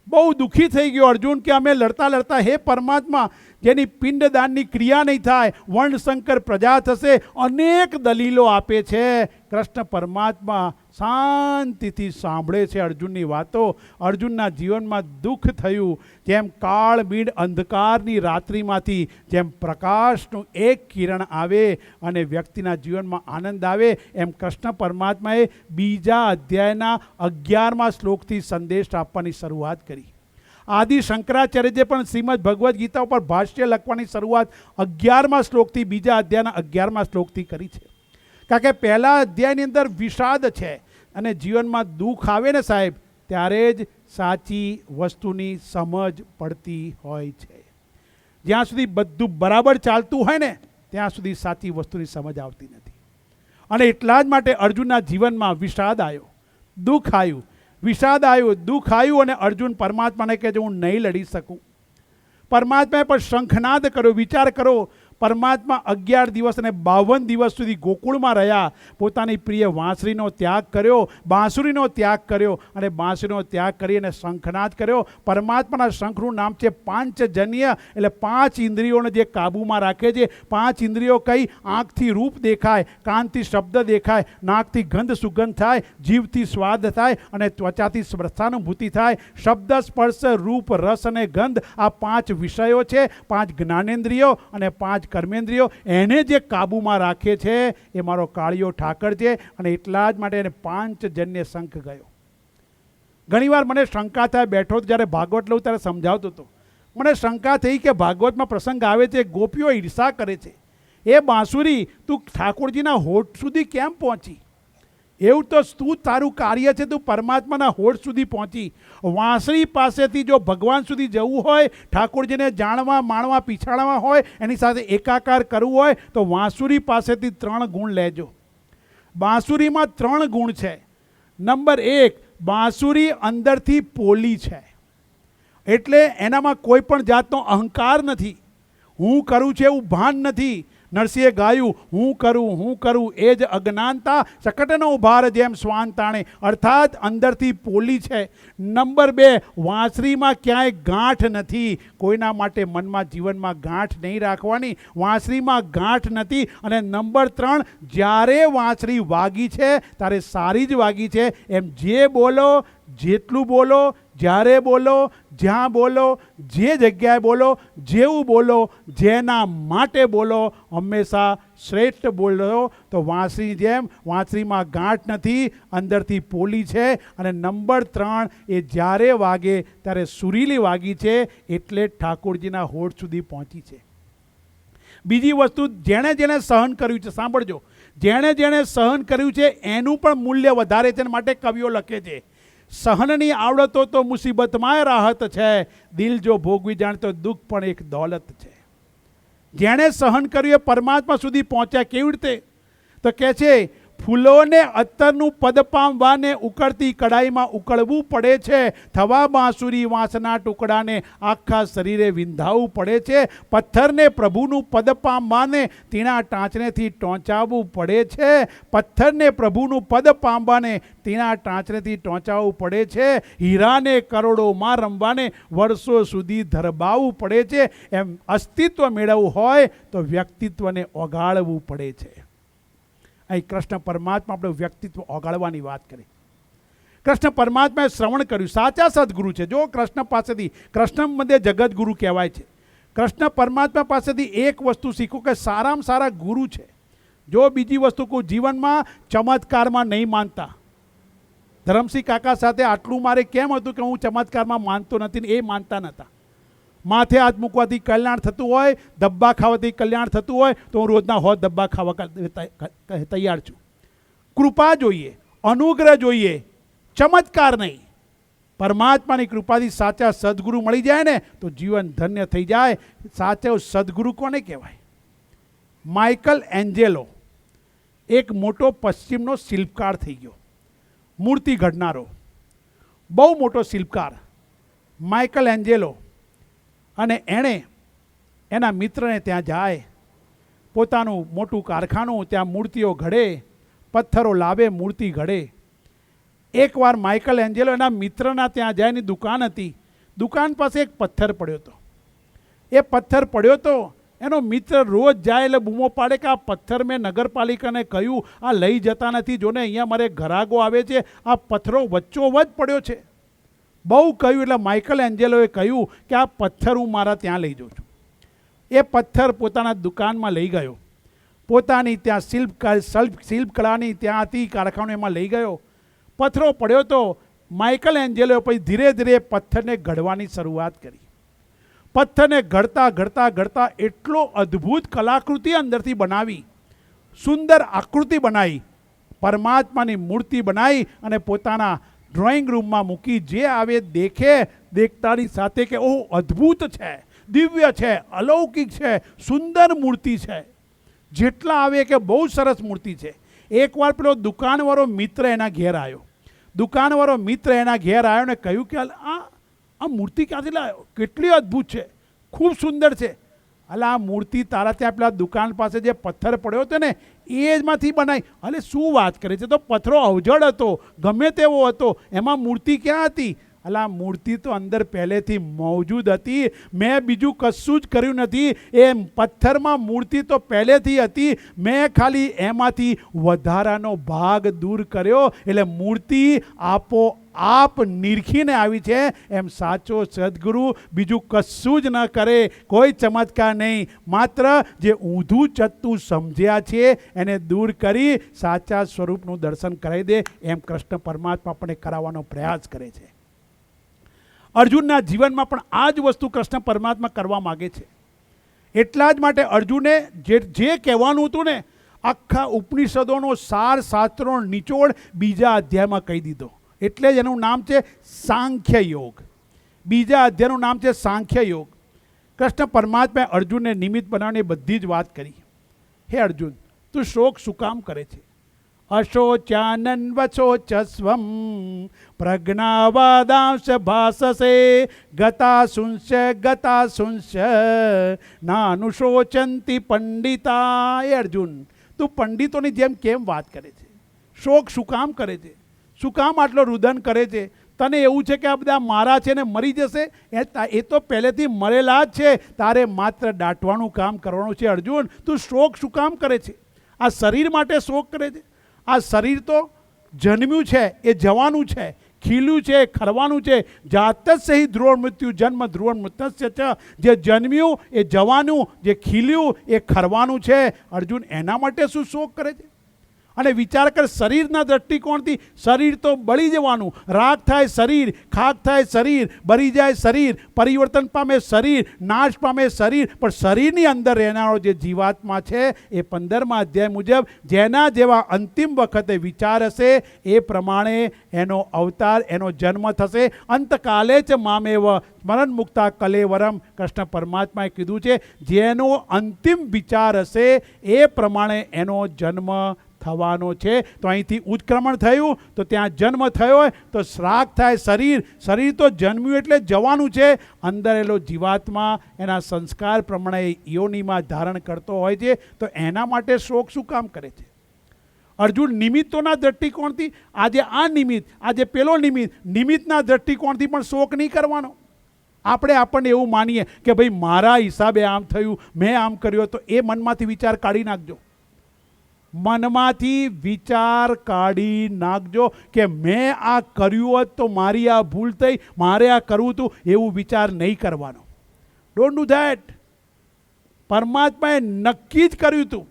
બહુ દુઃખી થઈ ગયો અર્જુન કે અમે લડતા લડતા હે પરમાત્મા, જેની પિંડદાનની ક્રિયા નહીં થાય, વર્ણશંકર પ્રજા થશે, અનેક દલીલો આપે છે. કૃષ્ણ પરમાત્મા શાંતિથી સાંભળે છે અર્જુનની વાતો. અર્જુનના જીવનમાં દુઃખ થયું. જેમ કાળ મીડ અંધકારની રાત્રિમાંથી જેમ પ્રકાશનું એક કિરણ આવે અને વ્યક્તિના જીવનમાં આનંદ આવે, એમ કૃષ્ણ પરમાત્માએ બીજા અધ્યાયના 11મા શ્લોકથી સંદેશ આપવાની શરૂઆત કરી. આદિ શંકરાચાર્યએ પણ શ્રીમદ ભગવદ્ ગીતા ઉપર ભાષ્ય લખવાની શરૂઆત 11મા શ્લોકથી, બીજા અધ્યાયના 11મા શ્લોકથી કરી છે. કારણ કે પહેલા અધ્યાયની અંદર વિષાદ છે અને જીવનમાં દુઃખ આવે ને સાહેબ, ત્યારે જ સાચી વસ્તુની સમજ પડતી હોય છે. જ્યાં સુધી બધું બરાબર ચાલતું હોય ને ત્યાં સુધી સાચી વસ્તુની સમજ આવતી નથી. અને એટલા જ માટે અર્જુનના જીવનમાં વિષાદ આવ્યો, દુઃખ આવ્યું, વિષાદ આવ્યો, દુઃખ આવ્યું અને અર્જુન પરમાત્માને કહે છે હું નહીં લડી શકું. પરમાત્માએ પણ શંખનાદ કર્યો. વિચાર કરો, પરમાત્મા 11 દિવસ અને 52 દિવસ સુધી ગોકુળમાં રહ્યા, પોતાની પ્રિય વાંસળીનો ત્યાગ કર્યો, બાંસુરીનો ત્યાગ કર્યો અને બાંસુરીનો ત્યાગ કરી અને શંખનાદ કર્યો. પરમાત્માના શંખનું નામ છે પાંચજન્ય, એટલે 5 ઇન્દ્રિયોને જે કાબૂમાં રાખે છે. 5 ઇન્દ્રિયો કઈ? આંખથી રૂપ દેખાય, કાનથી શબ્દ દેખાય, નાકથી ગંધ સુગંધ થાય, જીભથી સ્વાદ થાય અને ત્વચાથી સ્પર્શાનુભૂતિ થાય. શબ્દ, સ્પર્શ, રૂપ, રસ અને ગંધ આ 5 વિષયો છે. 5 જ્ઞાનેન્દ્રિયો અને 5 કર્મેન્દ્રિયો, એને જે કાબૂમાં રાખે છે એ મારો કાળિયો ઠાકર છે. અને એટલા જ માટે એને પાંચજન્ય શંખ ગયો. ઘણીવાર મને શંકા થાય, બેઠો જ્યારે ભાગવત લઉં ત્યારે સમજાવતો હતો, મને શંકા થઈ કે ભાગવતમાં પ્રસંગ આવે છે, ગોપીઓ ઈર્ષા કરે છે, એ બાંસુરી તું ઠાકોરજીના હોઠ સુધી કેમ પહોંચી? એવું તો તું તારું કાર્ય છે, તું પરમાત્માના હોઠ સુધી પહોંચી. વાંસળી પાસેથી જો ભગવાન સુધી જવું હોય, ઠાકોરજીને જાણવા, માણવા, પીછાણવા હોય, એની સાથે એકાકાર કરવું હોય તો વાંસુરી પાસેથી 3 ગુણ લેજો. બાંસુરીમાં 3 ગુણ છે. નંબર 1, બાંસુરી અંદરથી પોલી છે, એટલે એનામાં કોઈ પણ જાતનો અહંકાર નથી, હું કરું છું એવું ભાન નથી. નરસિંહે ગાયું હું કરું એ જ અજ્ઞાનતા, શકટનો ભાર જેમ શ્વાન તાણે, અર્થાત અંદરથી પોલી છે. નંબર 2, વાંસળીમાં ક્યાંય ગાંઠ નથી. કોઈના માટે મનમાં, જીવનમાં ગાંઠ નહીં રાખવાની, વાંસળીમાં ગાંઠ નથી. અને નંબર 3, જ્યારે વાંસળી વાગી છે ત્યારે સારી જ વાગી છે. એમ જે બોલો, જેટલું બોલો, જ્યારે બોલો, જ્યાં બોલો, જે જગ્યાએ બોલો, જેવું બોલો, જેના માટે બોલો, હંમેશા શ્રેષ્ઠ બોલો. તો વાંસળી જેમ વાંસળીમાં ગાંઠ નથી, અંદરથી પોલી છે. અને નંબર 3, એ જ્યારે વાગે ત્યારે સુરીલી વાગી છે, એટલે ઠાકોરજીના હોઠ સુધી પહોંચી છે. બીજી વસ્તુ, જેણે જેણે સહન કર્યું છે, સાંભળજો, જેણે જેણે સહન કર્યું છે એનું પણ મૂલ્ય વધારે છે. માટે કવિઓ લખે છે, સહનની આવડતો તો મુસીબતમાં રાહત છે, દિલ જો ભોગવી જાણે તો દુઃખ પણ એક દોલત છે. જેણે સહન કર્યું એ પરમાત્મા સુધી પહોંચ્યા. કેવી રીતે? તો કહે છે, ફૂલોને અત્તરનું પદ પામવાને ઉકળતી કડાઈમાં ઉકળવું પડે છે, થવા બાંસુરી વાંસના ટુકડાને આખા શરીરે વિંધાવવું પડે છે. પથ્થરને પ્રભુનું પદ પામવાને તીણા ટાંચનેથી ટોંચાવવું પડે છે. પથ્થરને પ્રભુનું પદ પામવાને તીણા ટાંચનેથી ટોંચાવવું પડે છે. હીરાને કરોડોમાં રમવાને વર્ષો સુધી ધરબાવવું પડે છે. એમ અસ્તિત્વ મેળવવું હોય તો વ્યક્તિત્વને ઓગાળવું પડે છે. અહીં કૃષ્ણ પરમાત્મા આપણું વ્યક્તિત્વ ઓગાળવાની વાત કરી. કૃષ્ણ પરમાત્માએ શ્રવણ કર્યું, સાચા સદગુરુ છે. જો કૃષ્ણ પાસેથી, કૃષ્ણ મધ્ય જગતગુરુ કહેવાય છે. કૃષ્ણ પરમાત્મા પાસેથી એક વસ્તુ શીખો કે સારામાં સારા ગુરુ છે. જો બીજી વસ્તુ કોઈ જીવનમાં ચમત્કારમાં નહીં માનતા. ધરમસિંહ કાકા સાથે આટલું મારે કેમ હતું કે હું ચમત્કારમાં માનતો નથી ને એ માનતા નહોતા. માથે હાથ મૂકવાથી કલ્યાણ થતું હોય, ધબ્બા ખાવાથી કલ્યાણ થતું હોય તો હું રોજના હોત ધબ્બા ખાવા તૈયાર છું. કૃપા જોઈએ, અનુગ્રહ જોઈએ, ચમત્કાર નહીં. પરમાત્માની કૃપાથી સાચા સદગુરુ મળી જાય ને તો જીવન ધન્ય થઈ જાય. સાચો સદગુરુ કોને કહેવાય? માઇકલ એન્જેલો એક મોટો પશ્ચિમનો શિલ્પકાર થઈ ગયો, મૂર્તિ ઘડનારો, બહુ મોટો શિલ્પકાર માઇકલ એન્જેલો. અને એણે એના મિત્રને ત્યાં જાય, પોતાનું મોટું કારખાનું, ત્યાં મૂર્તિઓ ઘડે, પથ્થરો લાવે, મૂર્તિ ઘડે. એકવાર માઇકલ એન્જેલો એના મિત્રના ત્યાં જાય, એની દુકાન હતી, દુકાન પાસે એક પથ્થર પડ્યો હતો. એ પથ્થર પડ્યો તો એનો મિત્ર રોજ જાય એટલે બૂમો પાડે કે આ પથ્થર મેં નગરપાલિકાને કહ્યું આ લઈ જતા નથી, જોને અહીંયા મારે ઘરાગો આવે છે, આ પથ્થરો વચ્ચોવચ પડ્યો છે. બહુ કહ્યું એટલે માઇકલ એન્જેલોએ કહ્યું કે આ પથ્થર હું મારા ત્યાં લઈ જાઉં છું. એ પથ્થર પોતાના દુકાનમાં લઈ ગયો, પોતાની ત્યાં શિલ્પકળાની ત્યાં હતી કારખાનું, એમાં લઈ ગયો. પથ્થરો પડ્યો તો માઇકલ એન્જેલોએ પછી ધીરે ધીરે પથ્થરને ઘડવાની શરૂઆત કરી. પથ્થરને ઘડતા ઘડતા ઘડતા એટલો અદ્ભુત કલાકૃતિ અંદરથી બનાવી, સુંદર આકૃતિ બનાવી, પરમાત્માની મૂર્તિ બનાવી અને પોતાના ડ્રોઈંગ રૂમમાં મૂકી. જે આવે દેખે, દેખતાની સાથે કે ઓહ અદ્ભુત છે, દિવ્ય છે, અલૌકિક છે, સુંદર મૂર્તિ છે. જેટલા આવે કે બહુ સરસ મૂર્તિ છે. એકવાર પેલો દુકાનવાળો મિત્ર એના ઘેર આવ્યો, દુકાનવાળો મિત્ર એના ઘેર આવ્યો ને કહ્યું કે આ મૂર્તિ ક્યાંથી લાવ્યો, કેટલી અદ્ભુત છે, ખૂબ સુંદર છે. અલા આ મૂર્તિ તારા ત્યાં પેલા દુકાન પાસે જે પથ્થર પડ્યો હતો ને એ જમાંથી બનાવી. અલે શું વાત કરે છે, તો પથ્થરો અવજડ હતો, ગમે તેવો હતો, એમાં મૂર્તિ ક્યાં હતી? અલા મૂર્તિ તો અંદર પહેલેથી મોજૂદ હતી, મેં બીજું કશું જ કર્યું નથી. એ પથ્થરમાં મૂર્તિ તો પહેલેથી હતી, મેં ખાલી એમાંથી વધારાનો ભાગ દૂર કર્યો એટલે મૂર્તિ આપોઆપ નિરખીને આવી છે. એમ સાચો સદગુરુ બીજું કશું જ ન કરે, કોઈ ચમત્કાર નહીં, માત્ર જે ઊંધું ચત્તું સમજ્યા છે એને દૂર કરી સાચા સ્વરૂપનું દર્શન કરાવી દે. એમ કૃષ્ણ પરમાત્મા આપણને કરાવવાનો પ્રયાસ કરે છે. અર્જુનના જીવનમાં પણ આ જ વસ્તુ કૃષ્ણ પરમાત્મા કરવા માગે છે. એટલા જ માટે અર્જુને જે કહેવાનું હતું ને આખા ઉપનિષદોનો સાર, શાસ્ત્રોનો નિચોડ બીજા અધ્યાયમાં કહી દીધો. એટલે જ એનું નામ છે સાંખ્ય યોગ. બીજા અધ્યાયનું નામ છે સાંખ્ય યોગ. કૃષ્ણ પરમાત્માએ અર્જુનને નિમિત્ત બનાવવાની બધી જ વાત કરી. હે અર્જુન, તું શોક શું કામ કરે છે? અશોચાનન વશોચસ્વમ પ્રજ્ઞાવાદાંશ ભાસસે ગતા શુંસ્ય નાનુશોચંતી પંડિતા. એ અર્જુન, તું પંડિતોની જેમ કેમ વાત કરે છે? શોક શું કામ કરે છે? શું કામ આટલો રુદન કરે છે? તને એવું છે કે આ બધા મારા છે ને મરી જશે? એ તો પહેલેથી મરેલા જ છે, તારે માત્ર દાટવાનું કામ કરવાનું છે. અર્જુન, તું શોક શું કામ કરે છે? આ શરીર માટે શોક કરે છે? આ શરીર તો જન્મ્યું છે, એ જવાનું છે, ખીલ્યું છે, ખરવાનું છે. જાતસ્ય હિ ધ્રુવ મૃત્યુ જન્મ ધ્રુવ મૃત્યસ્ય ચ. જે જન્મ્યું એ જવાનું, જે ખીલ્યું એ ખરવાનું છે. અર્જુન, એના માટે શું શોક કરે છે? અને વિચાર કર, શરીરના દૃષ્ટિકોણથી શરીર તો બળી જવાનું, રાખ થાય શરીર, ખાક થાય શરીર, બળી જાય શરીર, પરિવર્તન પામે શરીર, નાશ પામે શરીર. પણ શરીરની અંદર રહેનારો જે જીવાત્મા છે એ 15મા અધ્યાય મુજબ જેના જેવા અંતિમ વખતે વિચાર હશે એ પ્રમાણે એનો અવતાર, એનો જન્મ થશે. અંતકાલે જ મામેવ સ્મરણ મુક્તા કલેવરમ. કૃષ્ણ પરમાત્માએ કીધું છે જેનો અંતિમ વિચાર હશે એ પ્રમાણે એનો જન્મ થવાનો છે. તો અહીંથી ઉત્ક્રમણ થયું તો ત્યાં જન્મ થયો હોય તો શ્રાગ થાય શરીર. શરીર તો જન્મ્યું એટલે જવાનું છે. અંદર એલો જીવાત્મા એના સંસ્કાર પ્રમાણે યોનિમાં ધારણ કરતો હોય છે. તો એના માટે શોક શું કામ કરે છે? અર્જુન, નિમિત્તોના દૃષ્ટિકોણથી આજે આ નિમિત્ત, આજે પેલો નિમિત્તના દૃષ્ટિકોણથી પણ શોક નહીં કરવાનો. આપણને એવું માનીએ કે ભાઈ મારા હિસાબે આમ થયું, મેં આમ કર્યો, તો એ મનમાંથી વિચાર કાઢી નાખજો. મનમાંથી વિચાર કાઢી નાખજો કે મેં આ કર્યું હોત તો મારી આ ભૂલ થઈ, મારે આ કરવું હતું, એવું વિચાર નહીં કરવાનો. Don't do that. પરમાત્માએ નક્કી જ કર્યું હતું.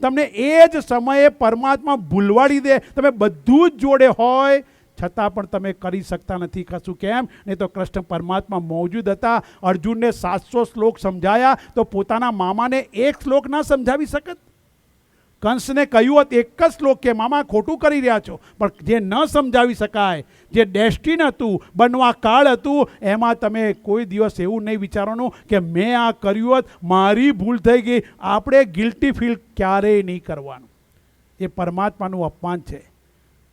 તમને એ જ સમયે પરમાત્મા ભૂલવાડી દે. તમે બધું જ જોડે હોય છતાં પણ તમે કરી શકતા નથી કશું. કેમ? નહીં તો કૃષ્ણ પરમાત્મા મોજૂદ હતા. અર્જુનને 700 શ્લોક સમજાયા તો પોતાના મામાને એક શ્લોક ના સમજાવી શકત? કંસને કહ્યું હોત એક જ શ્લોક કે મામા ખોટું કરી રહ્યા છો, પણ જે ન સમજાવી શકાય, જે ડેસ્ટિન હતું, બનવા કાળ હતું, એમાં તમે કોઈ દિવસ એવું નહીં વિચારવાનું કે મેં આ કર્યું હોત, મારી ભૂલ થઈ ગઈ. આપણે ગિલ્ટી ફીલ ક્યારેય નહીં કરવાનું. એ પરમાત્માનું અપમાન છે,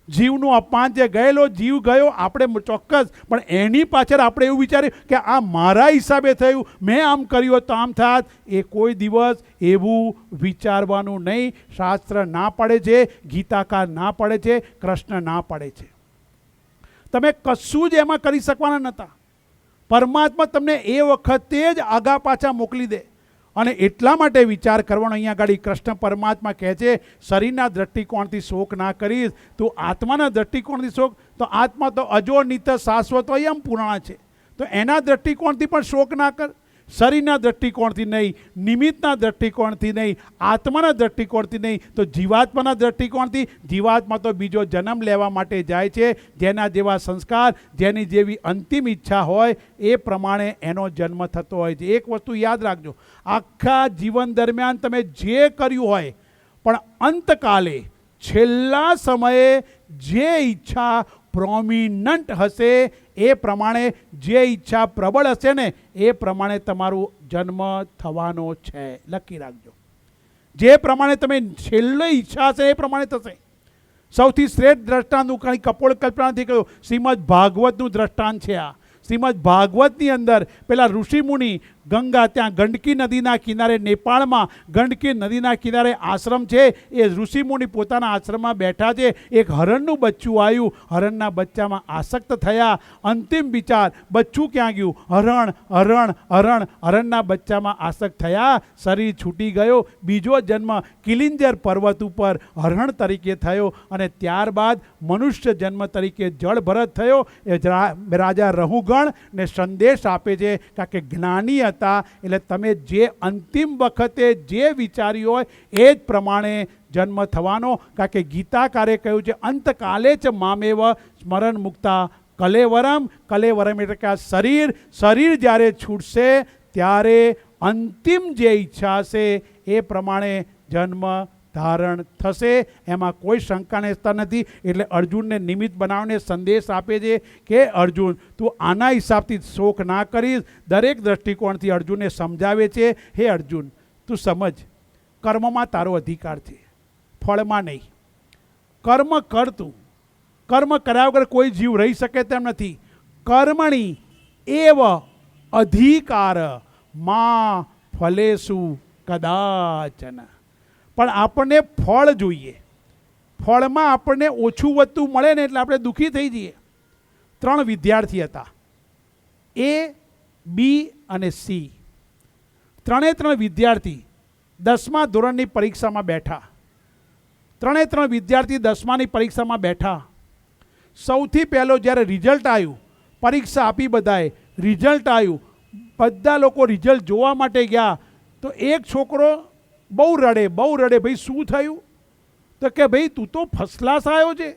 જીવનું અપમાન છે. ગયેલો જીવ ગયો, આપણે ચોક્કસ, પણ એની પાછળ આપણે એવું વિચાર્યું કે આ મારા હિસાબે થયું, મેં આમ કર્યું હોત તો આમ થાત. એ કોઈ દિવસ એવું વિચારવાનું નહીં. શાસ્ત્ર ના પડે છે, ગીતાકાર ના પડે છે, કૃષ્ણ ના પડે છે. તમે કશું જ એમાં કરી શકવાના નહોતા. પરમાત્મા તમને એ વખતે જ આગા પાછા મોકલી દે. અને એટલા માટે વિચાર કરવાનો. અહીંયા આગળ કૃષ્ણ પરમાત્મા કહે છે શરીરના દ્રષ્ટિકોણથી શોક ના કરીશ, તું આત્માના દ્રષ્ટિકોણથી શોક. તો આત્મા તો અજો નિત્ય શાશ્વત હોય એમ પુરાણા છે, તો એના દ્રષ્ટિકોણથી પણ શોક ના કર. શરીરના દ્રષ્ટિકોણથી નહીં, નિમિત્તના દ્રષ્ટિકોણથી નહીં, આત્માના દ્રષ્ટિકોણથી નહીં, તો જીવાત્માના દ્રષ્ટિકોણથી. જીવાત્મા તો બીજો જન્મ લેવા માટે જાય છે. જેના જેવા સંસ્કાર, જેની જેવી અંતિમ ઈચ્છા હોય એ પ્રમાણે એનો જન્મ થતો હોય છે. એક વસ્તુ યાદ રાખજો, આખા જીવન દરમિયાન તમે જે કર્યું હોય, પણ અંતકાલે છેલ્લા સમયે જે ઈચ્છા પ્રોમિનન્ટ હશે એ પ્રમાણે, જે ઈચ્છા પ્રબળ હશે ને એ પ્રમાણે તમારું જન્મ થવાનો છે. લખી રાખજો. જે પ્રમાણે તમે છેલ્લી ઈચ્છા હશે એ પ્રમાણે થશે. સૌથી શ્રેષ્ઠ દ્રષ્ટાંત હું કંઈ કપોળ કલ્પનાથી કહ્યું, શ્રીમદ ભાગવતનું દ્રષ્ટાંત છે આ. શ્રીમદ ભાગવતની અંદર પેલા ઋષિમુનિ ગંગા, ત્યાં ગંડકી નદીના કિનારે, નેપાળમાં ગંડકી નદીના કિનારે આશ્રમ છે. એ ઋષિમુનિ પોતાના આશ્રમમાં બેઠા છે. એક હરણનું બચ્ચું આવ્યું, હરણના બચ્ચામાં આસક્ત થયા. અંતિમ વિચાર, બચ્ચું ક્યાં ગયું? હરણ હરણ હરણ. હરણના બચ્ચામાં આસક્ત થયા, શરીર છૂટી ગયો. બીજો જન્મ કિલિંજર પર્વત ઉપર હરણ તરીકે થયો, અને ત્યારબાદ મનુષ્ય જન્મ તરીકે જળ ભરત થયો. એ રાજા રહુગણ ને સંદેશ આપે છે કારણ કે જ્ઞાની હતા. એટલે તમે જે અંતિમ વખતે જે વિચાર્યું હોય એ જ પ્રમાણે જન્મ થવાનો. કારણ કે ગીતાકારે કહ્યું છે અંતકાલે જ મામેવ સ્મરણ મુક્તા કલેવરમ. કલેવરમ એટલે કે આ શરીર જ્યારે છૂટશે ત્યારે અંતિમ જે ઈચ્છા હશે એ પ્રમાણે જન્મ ધારણ થશે. એમાં કોઈ શંકાને સ્થાન નથી. એટલે અર્જુનને નિમિત્ત બનાવીને સંદેશ આપે છે કે અર્જુન, તું આના હિસાબથી શોક ના કરીશ. દરેક દ્રષ્ટિકોણથી અર્જુનને સમજાવે છે, હે અર્જુન તું સમજ, કર્મમાં તારો અધિકાર છે, ફળમાં નહીં. કર્મ કર તું. કર્મ કર્યા વગર કોઈ જીવ રહી શકે તેમ નથી. કર્મણી એવ અધિકાર મા ફલેસુ કદાચન. પણ આપણને ફળ જોઈએ. ફળમાં આપણને ઓછું વધતું મળે ને એટલે આપણે દુઃખી થઈ જઈએ. 3 વિદ્યાર્થી હતા, એ, બી અને સી. 3 વિદ્યાર્થી 10મા ધોરણની પરીક્ષામાં બેઠા. 3 વિદ્યાર્થી 10માની પરીક્ષામાં બેઠા. સૌથી પહેલો જ્યારે રિઝલ્ટ આવ્યું, પરીક્ષા આપી બધાએ, રિઝલ્ટ આવ્યું, બધા લોકો રિઝલ્ટ જોવા માટે ગયા. તો એક છોકરો બહુ રડે. ભાઈ શું થયું? તો કે ભાઈ તું તો ફર્સ્ટ ક્લાસ આવ્યો છે,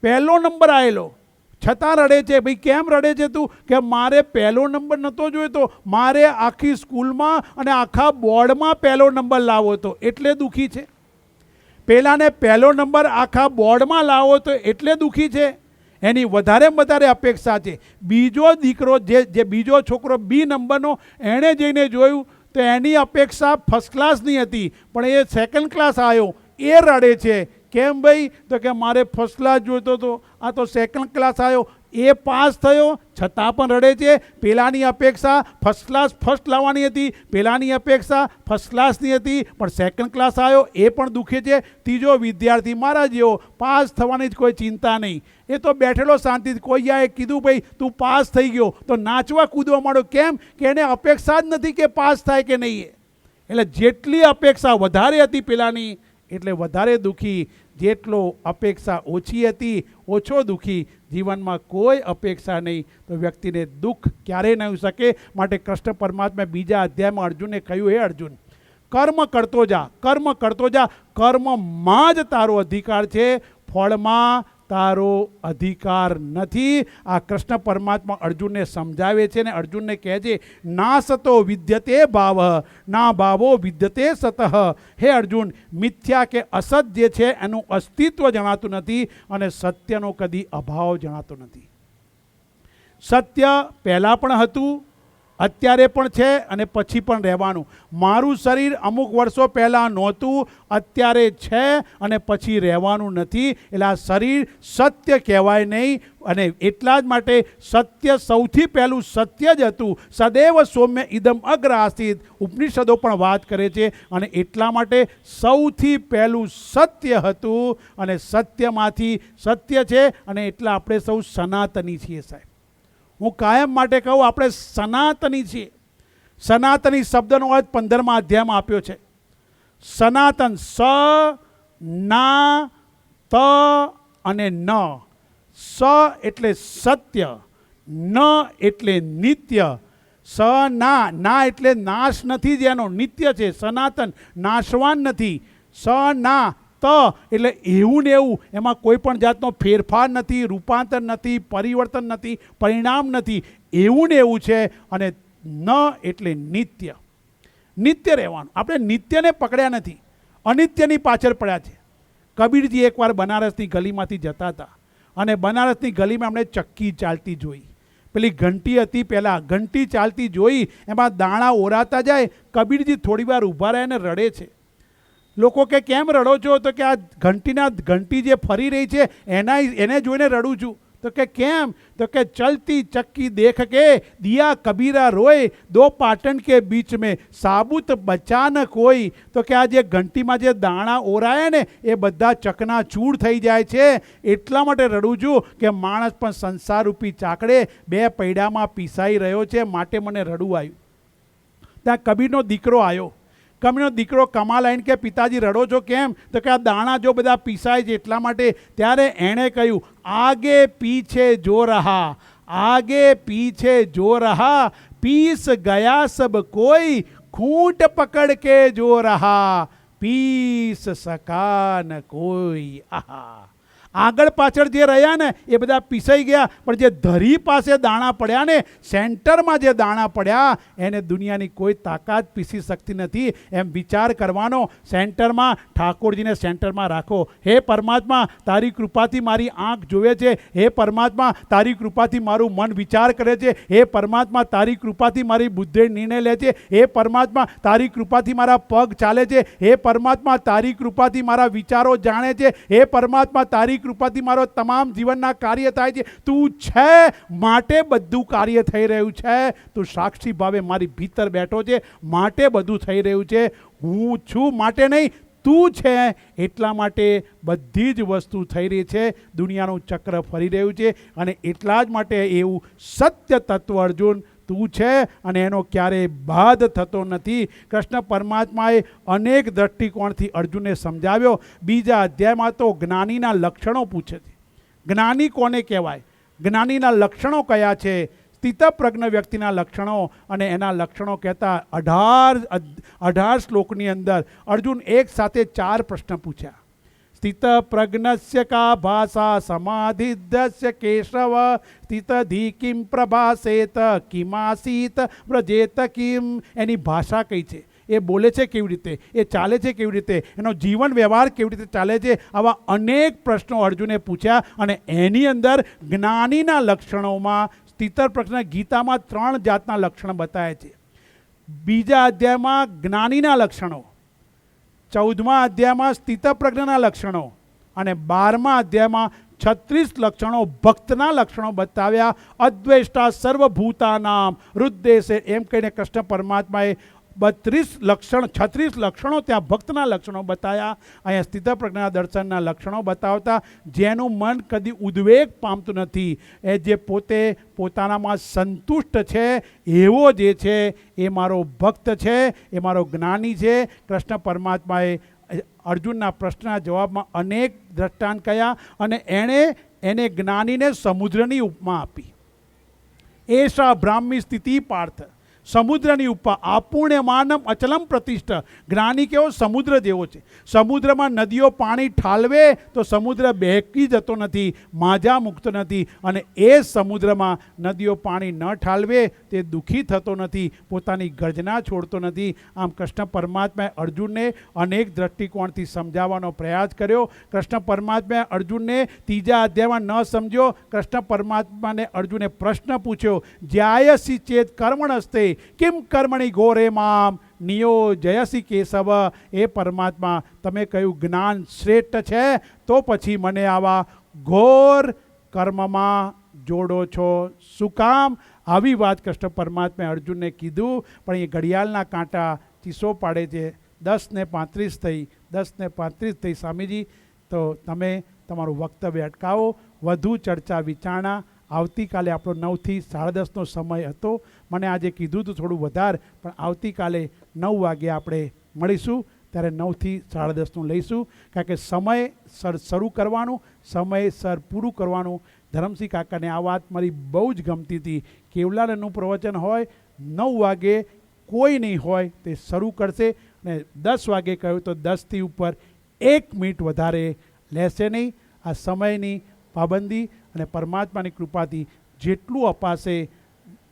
પહેલો નંબર આવેલો, છતાં રડે છે. ભાઈ કેમ રડે છે તું? કે મારે પહેલો નંબર નહોતો જોઈતો, મારે આખી સ્કૂલમાં અને આખા બોર્ડમાં પહેલો નંબર લાવવો હતો એટલે દુઃખી છે. પહેલાને પહેલો નંબર આખા બોર્ડમાં લાવો તો એટલે દુઃખી છે. એની વધારે અપેક્ષા છે. બીજો દીકરો જે બીજો છોકરો બી નંબરનો, એણે જઈને જોયું તો એની અપેક્ષા ફર્સ્ટ ક્લાસની હતી, પણ એ સેકન્ડ ક્લાસ આવ્યો. એ રડે છે. કેમ ભાઈ? તો કે મારે ફર્સ્ટ ક્લાસ જોઈતો હતો, આ તો સેકન્ડ ક્લાસ આવ્યો. એ પાસ થયો છતાં પણ રડે છે. પેલાની અપેક્ષા ફર્સ્ટ લાવવાની હતી, પેલાની અપેક્ષા ફર્સ્ટ ક્લાસની હતી, પણ સેકન્ડ ક્લાસ આવ્યો, એ પણ દુઃખે છે. ત્રીજો વિદ્યાર્થી મારા જેવો, પાસ થવાની જ કોઈ ચિંતા નહીં. એ તો બેઠેલો શાંતિથી. કોઈ આએ કીધું ભાઈ તું પાસ થઈ ગયો તો નાચવા કૂદવા માંડો. કેમ? કે એને અપેક્ષા જ નથી કે પાસ થાય કે નહીં. એટલે જેટલી અપેક્ષા વધારે હતી પેલાની એટલે વધારે દુઃખી, જેટલો અપેક્ષા ઓછી હતી ઓછો દુઃખી. જીવનમાં કોઈ અપેક્ષા નહીં તો વ્યક્તિને દુઃખ ક્યારેય નહીં શકે. માટે કૃષ્ણ પરમાત્મા બીજા અધ્યાયમાં અર્જુનને કહ્યું, હે અર્જુન કર્મ કરતો જા, કર્મ કરતો જા. કર્મમાં જ તારો અધિકાર છે, ફળમાં તારો અધિકાર નથી. આ કૃષ્ણ પરમાત્મા અર્જુનને સમજાવે છે ને અર્જુનને કહે છે, ના સતો વિદ્યતે ભાવ ના ભાવો વિદ્યતે સતઃ. હે અર્જુન, મિથ્યા કે અસત જે છે એનું અસ્તિત્વ જણાતું નથી અને સત્યનો કદી અભાવ જણાતો નથી. સત્ય પહેલાં પણ હતું, અત્યારે પણ છે અને પછી પણ રહેવાનું. મારું શરીર અમુક વર્ષો પહેલાં નહોતું, અત્યારે છે અને પછી રહેવાનું નથી. એટલે આ શરીર સત્ય કહેવાય નહીં. અને એટલા જ માટે સત્ય સૌથી પહેલું સત્ય જ હતું. સદૈવ સૌમ્ય ઇદમ અગ્ર આસીત, ઉપનિષદો પણ વાત કરે છે. અને એટલા માટે સૌથી પહેલું સત્ય હતું અને સત્યમાંથી સત્ય છે અને એટલે આપણે સૌ સનાતની છીએ. સાહેબ, હું કાયમ માટે કહું, આપણે સનાતની છીએ. સનાતની શબ્દનો અર્થ 15મા અધ્યાયમાં આપ્યો છે. સનાતન, સ, ના, ત અને ન. સ એટલે સત્ય, ન એટલે નિત્ય, સ ના, ના એટલે નાશ નથી જેનો, નિત્ય છે. સનાતન નાશવાન નથી. સ ના, ત એટલે એવું ને એવું, એમાં કોઈ પણ જાતનો ફેરફાર નથી, રૂપાંતર નથી, પરિવર્તન નથી, પરિણામ નથી, એવું ને એવું છે. અને ન એટલે નિત્ય, નિત્ય રહેવાનું. આપણે નિત્યને પકડ્યા નથી, અનિત્યની પાછળ પડ્યા છે. કબીરજી એકવાર બનારસની ગલીમાંથી જતા હતા અને બનારસની ગલીમાં એમણે ચક્કી ચાલતી જોઈ. પેલી ઘંટી હતી, પહેલાં ઘંટી ચાલતી જોઈ, એમાં દાણા ઓરાતા જાય. કબીરજી થોડી વાર ઊભા રહે અને રડે છે. લોકો કે કેમ રડો છો? તો કે આ ઘંટી જે ફરી રહી છે એને જોઈને રડું છું. તો કે કેમ? તો કે ચલતી ચક્કી દેખ કે દિયા કબીરા રોય, દો પાટણ કે બીચ મેં સાબુત બચા ન કોઈ. તો કે આ જે ઘંટીમાં જે દાણા ઓરાયા ને એ બધા ચકના ચૂર થઈ જાય છે. એટલા માટે રડું છું કે માણસ પણ સંસારરૂપી ચાકડે બે પૈડામાં પીસાઈ રહ્યો છે, માટે મને રડવું આવ્યું. ત્યાં કબીરનો દીકરો આવ્યો. કબીરનો દીકરો કમાલ આવીને કે પિતાજી રડો છો કેમ? તો કે આ દાણા જો બધા પીસાય છે એટલા માટે. ત્યારે એણે કહ્યું, આગે પીછે જો રહા, આગે પીછે જો રહા, પીસ ગયા સબ કોઈ, ખૂંટ પકડ કે જો રહા, પીસ સકા ન કોઈ. આહા, આગળ પાછળ જે રહ્યા ને એ બધા પીસાઈ ગયા, પણ જે ધરી પાસે દાણા પડ્યા ને, સેન્ટરમાં જે દાણા પડ્યા, એને દુનિયાની કોઈ તાકાત પીસી શકતી નથી. એમ વિચાર કરવાનો. સેન્ટરમાં ઠાકોરજીને સેન્ટરમાં રાખો. હે પરમાત્મા, તારી કૃપાથી મારી આંખ જોવે છે. હે પરમાત્મા, તારી કૃપાથી મારું મન વિચાર કરે છે. હે પરમાત્મા, તારી કૃપાથી મારી બુદ્ધિ નિર્ણય લે છે. હે પરમાત્મા, તારી કૃપાથી મારા પગ ચાલે છે. હે પરમાત્મા, તારી કૃપાથી મારા વિચારો જાણે છે. હે પરમાત્મા, તારી કૃપાથી મારો તમામ જીવનના કાર્ય થાય છે. તું છે માટે બધું કાર્ય થઈ રહ્યું છે. તું સાક્ષી ભાવે મારી ભીતર બેઠો છે માટે બધું થઈ રહ્યું છે. હું છું માટે નહીં, તું છે એટલા માટે બધી જ વસ્તુ થઈ રહી છે. દુનિયાનું ચક્ર ફરી રહ્યું છે અને એટલા જ માટે એવું સત્ય તત્વ અર્જુન તું છે અને એનો ક્યારેય બાદ થતો નથી. કૃષ્ણ પરમાત્માએ અનેક દ્રષ્ટિકોણથી અર્જુનને સમજાવ્યો. બીજા અધ્યાયમાં તો જ્ઞાનીના લક્ષણો પૂછે છે. જ્ઞાની કોને કહેવાય? જ્ઞાનીના લક્ષણો કયા છે? સ્થિતપ્રજ્ઞ વ્યક્તિના લક્ષણો અને એના લક્ષણો કહેતા 18 શ્લોકની અંદર અર્જુન એક સાથે 4 પ્રશ્ન પૂછ્યા. સ્થિતપ્રજ્ઞસ્ય કા ભાષા સમાધિધ્યસ્ય કેશવ, સ્થિતધિ કિમ પ્રભાસેત, કિમાસીત વ્રજેત કિમ. એની ભાષા કઈ છે? એ બોલે છે કેવી રીતે? એ ચાલે છે કેવી રીતે? એનો જીવન વ્યવહાર કેવી રીતે ચાલે છે? આવા અનેક પ્રશ્નો અર્જુને પૂછ્યા અને એની અંદર જ્ઞાનીના લક્ષણોમાં સ્થિતપ્રજ્ઞ ગીતામાં 3 જાતના લક્ષણ બતાવે છે. બીજા અધ્યાયમાં જ્ઞાનીના લક્ષણો, 14મા અધ્યાયમાં સ્થિતપ્રજ્ઞના લક્ષણો અને 12મા અધ્યાયમાં 36 લક્ષણો ભક્તના લક્ષણો બતાવ્યા. અદ્વેષ્ટા સર્વભૂતાનામ હૃદ્દેશે એમ કહીને કૃષ્ણ પરમાત્માએ 36 લક્ષણો ત્યાં ભક્તના લક્ષણો બતાવ્યા. અહીંયા સ્થિતપ્રજ્ઞના દર્શનના લક્ષણો બતાવતા જેનું મન કદી ઉદ્વેગ પામતું નથી, એ જે પોતે પોતાનામાં સંતુષ્ટ છે એવો જે છે એ મારો ભક્ત છે, એ મારો જ્ઞાની છે. કૃષ્ણ પરમાત્માએ અર્જુનના પ્રશ્નના જવાબમાં અનેક દ્રષ્ટાંત કહ્યા અને એને જ્ઞાનીને સમુદ્રની ઉપમા આપી. એશા બ્રાહ્મી સ્થિતિ પાર્થ. સમુદ્રની ઉપર અપૂર્ણ્યમાનમ અચલમ પ્રતિષ્ઠ. જ્ઞાની કેવો સમુદ્ર જેવો છે. સમુદ્રમાં નદીઓ પાણી ઠાલવે તો સમુદ્ર બહેકી જતો નથી, માજા મૂકતો નથી. અને એ સમુદ્રમાં નદીઓ પાણી ન ઠાલવે તે દુઃખી થતો નથી, પોતાની ગર્જના છોડતો નથી. આમ કૃષ્ણ પરમાત્માએ અર્જુનને અનેક દ્રષ્ટિકોણથી સમજાવવાનો પ્રયાસ કર્યો. કૃષ્ણ પરમાત્માએ અર્જુનને ત્રીજા અધ્યાયમાં ન સમજ્યો. કૃષ્ણ પરમાત્માને અર્જુને પ્રશ્ન પૂછ્યો, જ્યાયસી ચેત કર્મણસ્તે કિમ કર્મણી ઘોરે મામ નિયોજયસી કેશવ. એ પરમાત્મા, તમે કહ્યું જ્ઞાન શ્રેષ્ઠ છે, તો પછી મને આવા ઘોર કર્મમાં જોડો છો શું કામ? આવી વાત કૃષ્ણ પરમાત્માએ અર્જુનને કીધું. પણ એ ઘડિયાળના કાંટા ચીસો પાડે છે. 10:35 થઈ, 10:35 થઈ સ્વામીજી. તો તમે તમારું વક્તવ્ય અટકાવો. વધુ ચર્ચા વિચારણા આવતીકાલે આપણો 9 થી 10:30નો સમય હતો. મને આજે કીધું હતું થોડું વધારે, પણ આવતીકાલે 9 વાગે આપણે મળીશું. ત્યારે 9 થી 10:30નું લઈશું. કારણ કે સમયસર શરૂ કરવાનું, સમયસર પૂરું કરવાનું. ધરમસિંહ કાકાને આ વાત મારી બહુ જ ગમતી હતી. કેવલાનંદનું પ્રવચન હોય 9 વાગે, કોઈ નહીં હોય તે શરૂ કરશે. અને 10 વાગે કહ્યું તો 10થી ઉપર 1 મિનિટ વધારે લેશે નહીં. આ સમયની પાબંદી અને પરમાત્માની કૃપાથી જેટલું અપાશે.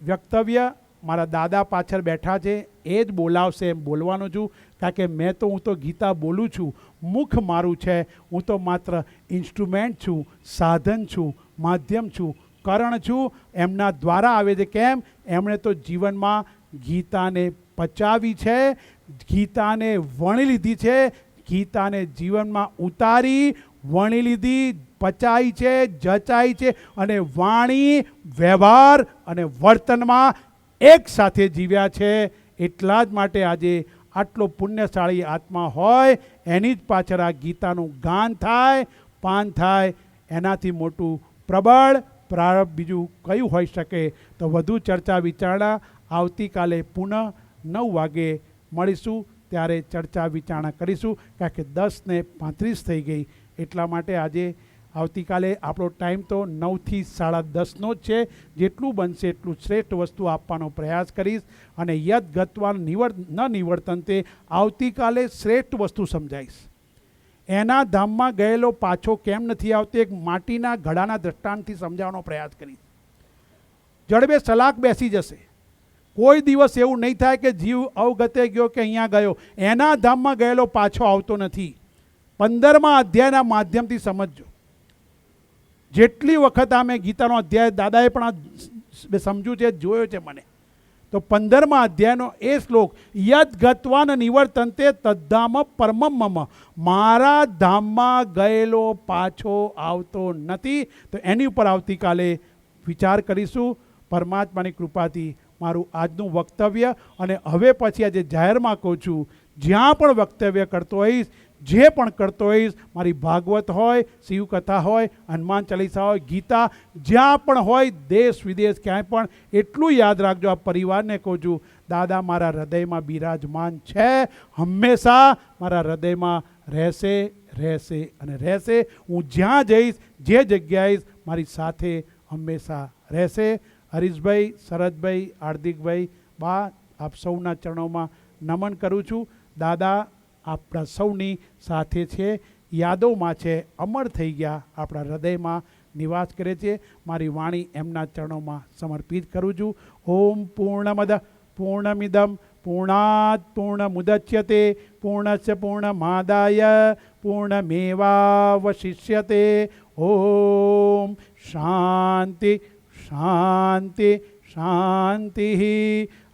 વક્તવ્ય મારા દાદા પાછળ બેઠા છે, એ જ બોલાવશે એમ બોલવાનું છું. કારણ કે હું તો ગીતા બોલું છું, મુખ મારું છે. હું તો માત્ર ઇન્સ્ટ્રુમેન્ટ છું, સાધન છું, માધ્યમ છું, કરણ છું. એમના દ્વારા આવે છે. કેમ? એમણે તો જીવનમાં ગીતાને પચાવી છે, ગીતાને વણી લીધી છે, ગીતાને જીવનમાં ઉતારી, વણી લીધી, પચાઈ છે, જચાઈ છે. અને વાણી, વ્યવહાર અને વર્તનમાં એક સાથે જીવ્યા છે. એટલા જ માટે આજે આટલો પુણ્યશાળી આત્મા હોય, એની જ પાછળ આ ગીતાનું ગાન થાય, પાન થાય. એનાથી મોટું પ્રબળ પ્રારંભ બીજું કયું હોઈ શકે? તો વધુ ચર્ચા વિચારણા આવતીકાલે પુનઃ 9 વાગે મળીશું. ત્યારે ચર્ચા વિચારણા કરીશું. કારણ કે 10:35 થઈ ગઈ. એટલા માટે આજે આવતીકાલે આપણો ટાઈમ તો 9 થી 10:30નો જ છે. જેટલું બનશે એટલું શ્રેષ્ઠ વસ્તુ આપવાનો પ્રયાસ કરીશ. અને યદ ગત્વાન ન નિવર્તનતે, આવતીકાલે શ્રેષ્ઠ વસ્તુ સમજાવીશ. એના ધામમાં ગયેલો પાછો કેમ નથી આવતો, એક માટીના ઘડાના દ્રષ્ટાંતથી સમજાવવાનો પ્રયાસ કરીશ. જડબે સલાક બેસી જશે. કોઈ દિવસ એવું નહીં થાય કે જીવ અવગતે ગયો કે અહીંયા ગયો. એના ધામમાં ગયેલો પાછો આવતો નથી. 15મા અધ્યાયના માધ્યમથી સમજજો. જેટલી વખત આ મેં ગીતાનો અધ્યાય, દાદાએ પણ આ સમજ્યું છે, જોયો છે મને, તો 15મા અધ્યાયનો એ શ્લોક, યદ ગત્વાન નિવર્તનતે તદ્ધામ પરમમ મમ, મારા ધામમાં ગયેલો પાછો આવતો નથી. તો એની ઉપર આવતીકાલે વિચાર કરીશું. પરમાત્માની કૃપાથી મારું આજનું વક્તવ્ય, અને હવે પછી આજે જાહેરમાં કહું છું, જ્યાં પણ વક્તવ્ય કરતો હોઈશ, જે પણ કરતો હોઈશ, મારી ભાગવત હોય, શિવકથા હોય, હનુમાન ચાલીસા હોય, ગીતા, જ્યાં પણ હોય, દેશ વિદેશ ક્યાંય પણ, એટલું યાદ રાખજો. આ પરિવારને કહું છું, દાદા મારા હૃદયમાં બિરાજમાન છે, હંમેશા મારા હૃદયમાં રહેશે, રહેશે અને રહેશે. હું જ્યાં જઈશ, જે જગ્યાએ મારી સાથે હંમેશા રહેશે. હરીશભાઈ, શરદભાઈ, હાર્દિકભાઈ, બા, આપ સૌના ચરણોમાં નમન કરું છું. દાદા આપણા સૌની સાથે છે, યાદોમાં છે, અમર થઈ ગયા, આપણા હૃદયમાં નિવાસ કરે છે. મારી વાણી એમના ચરણોમાં સમર્પિત કરું છું. ઓમ પૂર્ણમદ પૂર્ણમિદમ પૂર્ણાત પૂર્ણમુદચ્યતે પૂર્ણસ્ય પૂર્ણમાદાય પૂર્ણમેવાવશિષ્યતે. ઓમ શાંતિ શાંતિ શાંતિ.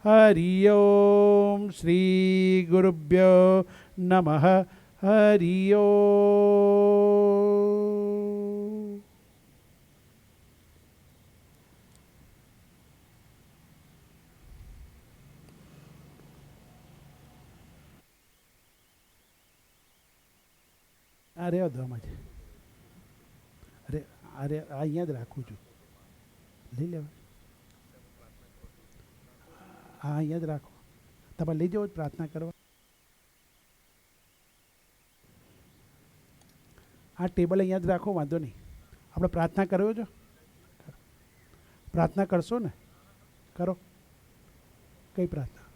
હરિ ઓમ. શ્રી ગુરુભ્યો નમઃ. હરિ ઓમ. અરે અધમાં છે. અરે અરે અહીંયા જ રાખું છું. લઈ લેવા. હા, અહીંયા જ રાખો. તમે લઈ જાઓ પ્રાર્થના કરવા. આ ટેબલ અહીંયા જ રાખો, વાંધો નહીં. આપણે પ્રાર્થના કર્યો છો? પ્રાર્થના કરશો ને? કરો. કઈ પ્રાર્થના?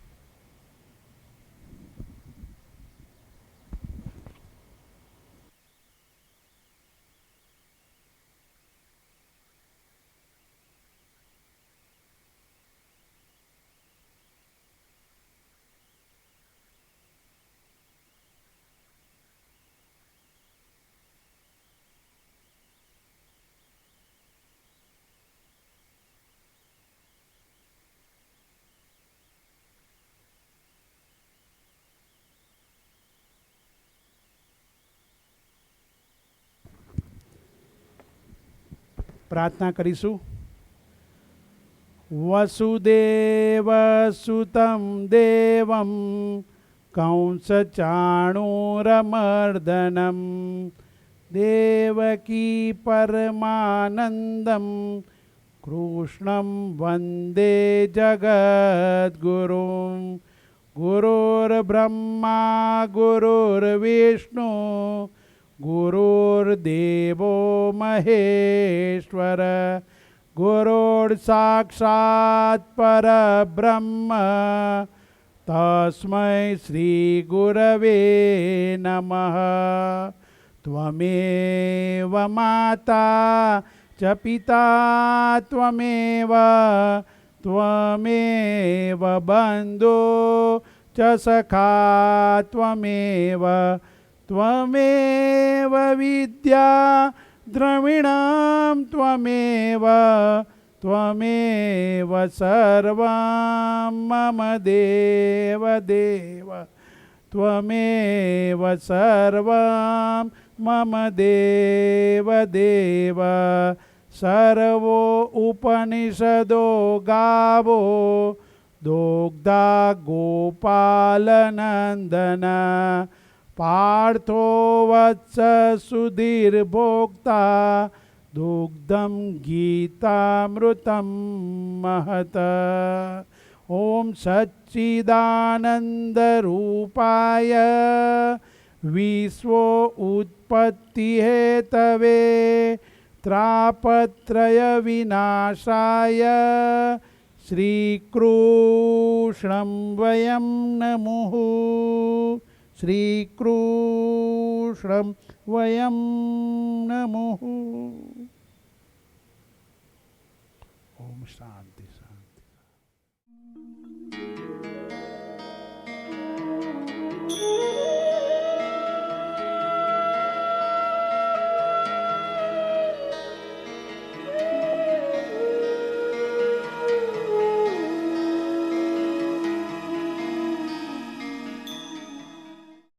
પ્રાર્થના કરીશું. વસુદેવ સુતમ દેવમ કંસચાણૂરમર્દનમ દેવકી પરમાનંદમ કૃષ્ણમ વંદે જગદ્ગુરુમ ગુરુર્બ્રહ્મા ગુરુર્વિષ્ણુ ગુરુર્દેવો મહેશ્વર ગુરુર્સાક્ષાત પરબ્રહ્મ તસ્મૈ શ્રી ગુરવે નમઃ. ત્વમેવ માતા ચ પિતા ત્વમેવ ત્વમેવ બંધો ચ સખા ત્વમેવ ત્વમેવ વિદ્યા દ્રવિણમ ત્વમેવ ત્વમેવ સર્વં મમ દેવ દેવ ત્વમેવ સર્વં મમ દેવ દેવ. સર્વો ઉપનિષદો ગાવો દોગ્ધા ગોપાલનંદના પાર્થો વત્સ સુધીર્ભોક્તા દુગ્ધમ ગીતામૃતમ મહત. ઓમ સચ્ચિદાનંદ રૂપાય વિશ્વો ઉત્પત્તિ હેતવે ત્રાપત્રય વિનાશાય શ્રીકૃષ્ણં વયં નમુઃ. શ્રીકૃષ્ણં વયં નમુઃ. ઓમ શાંતિ શાંતિ.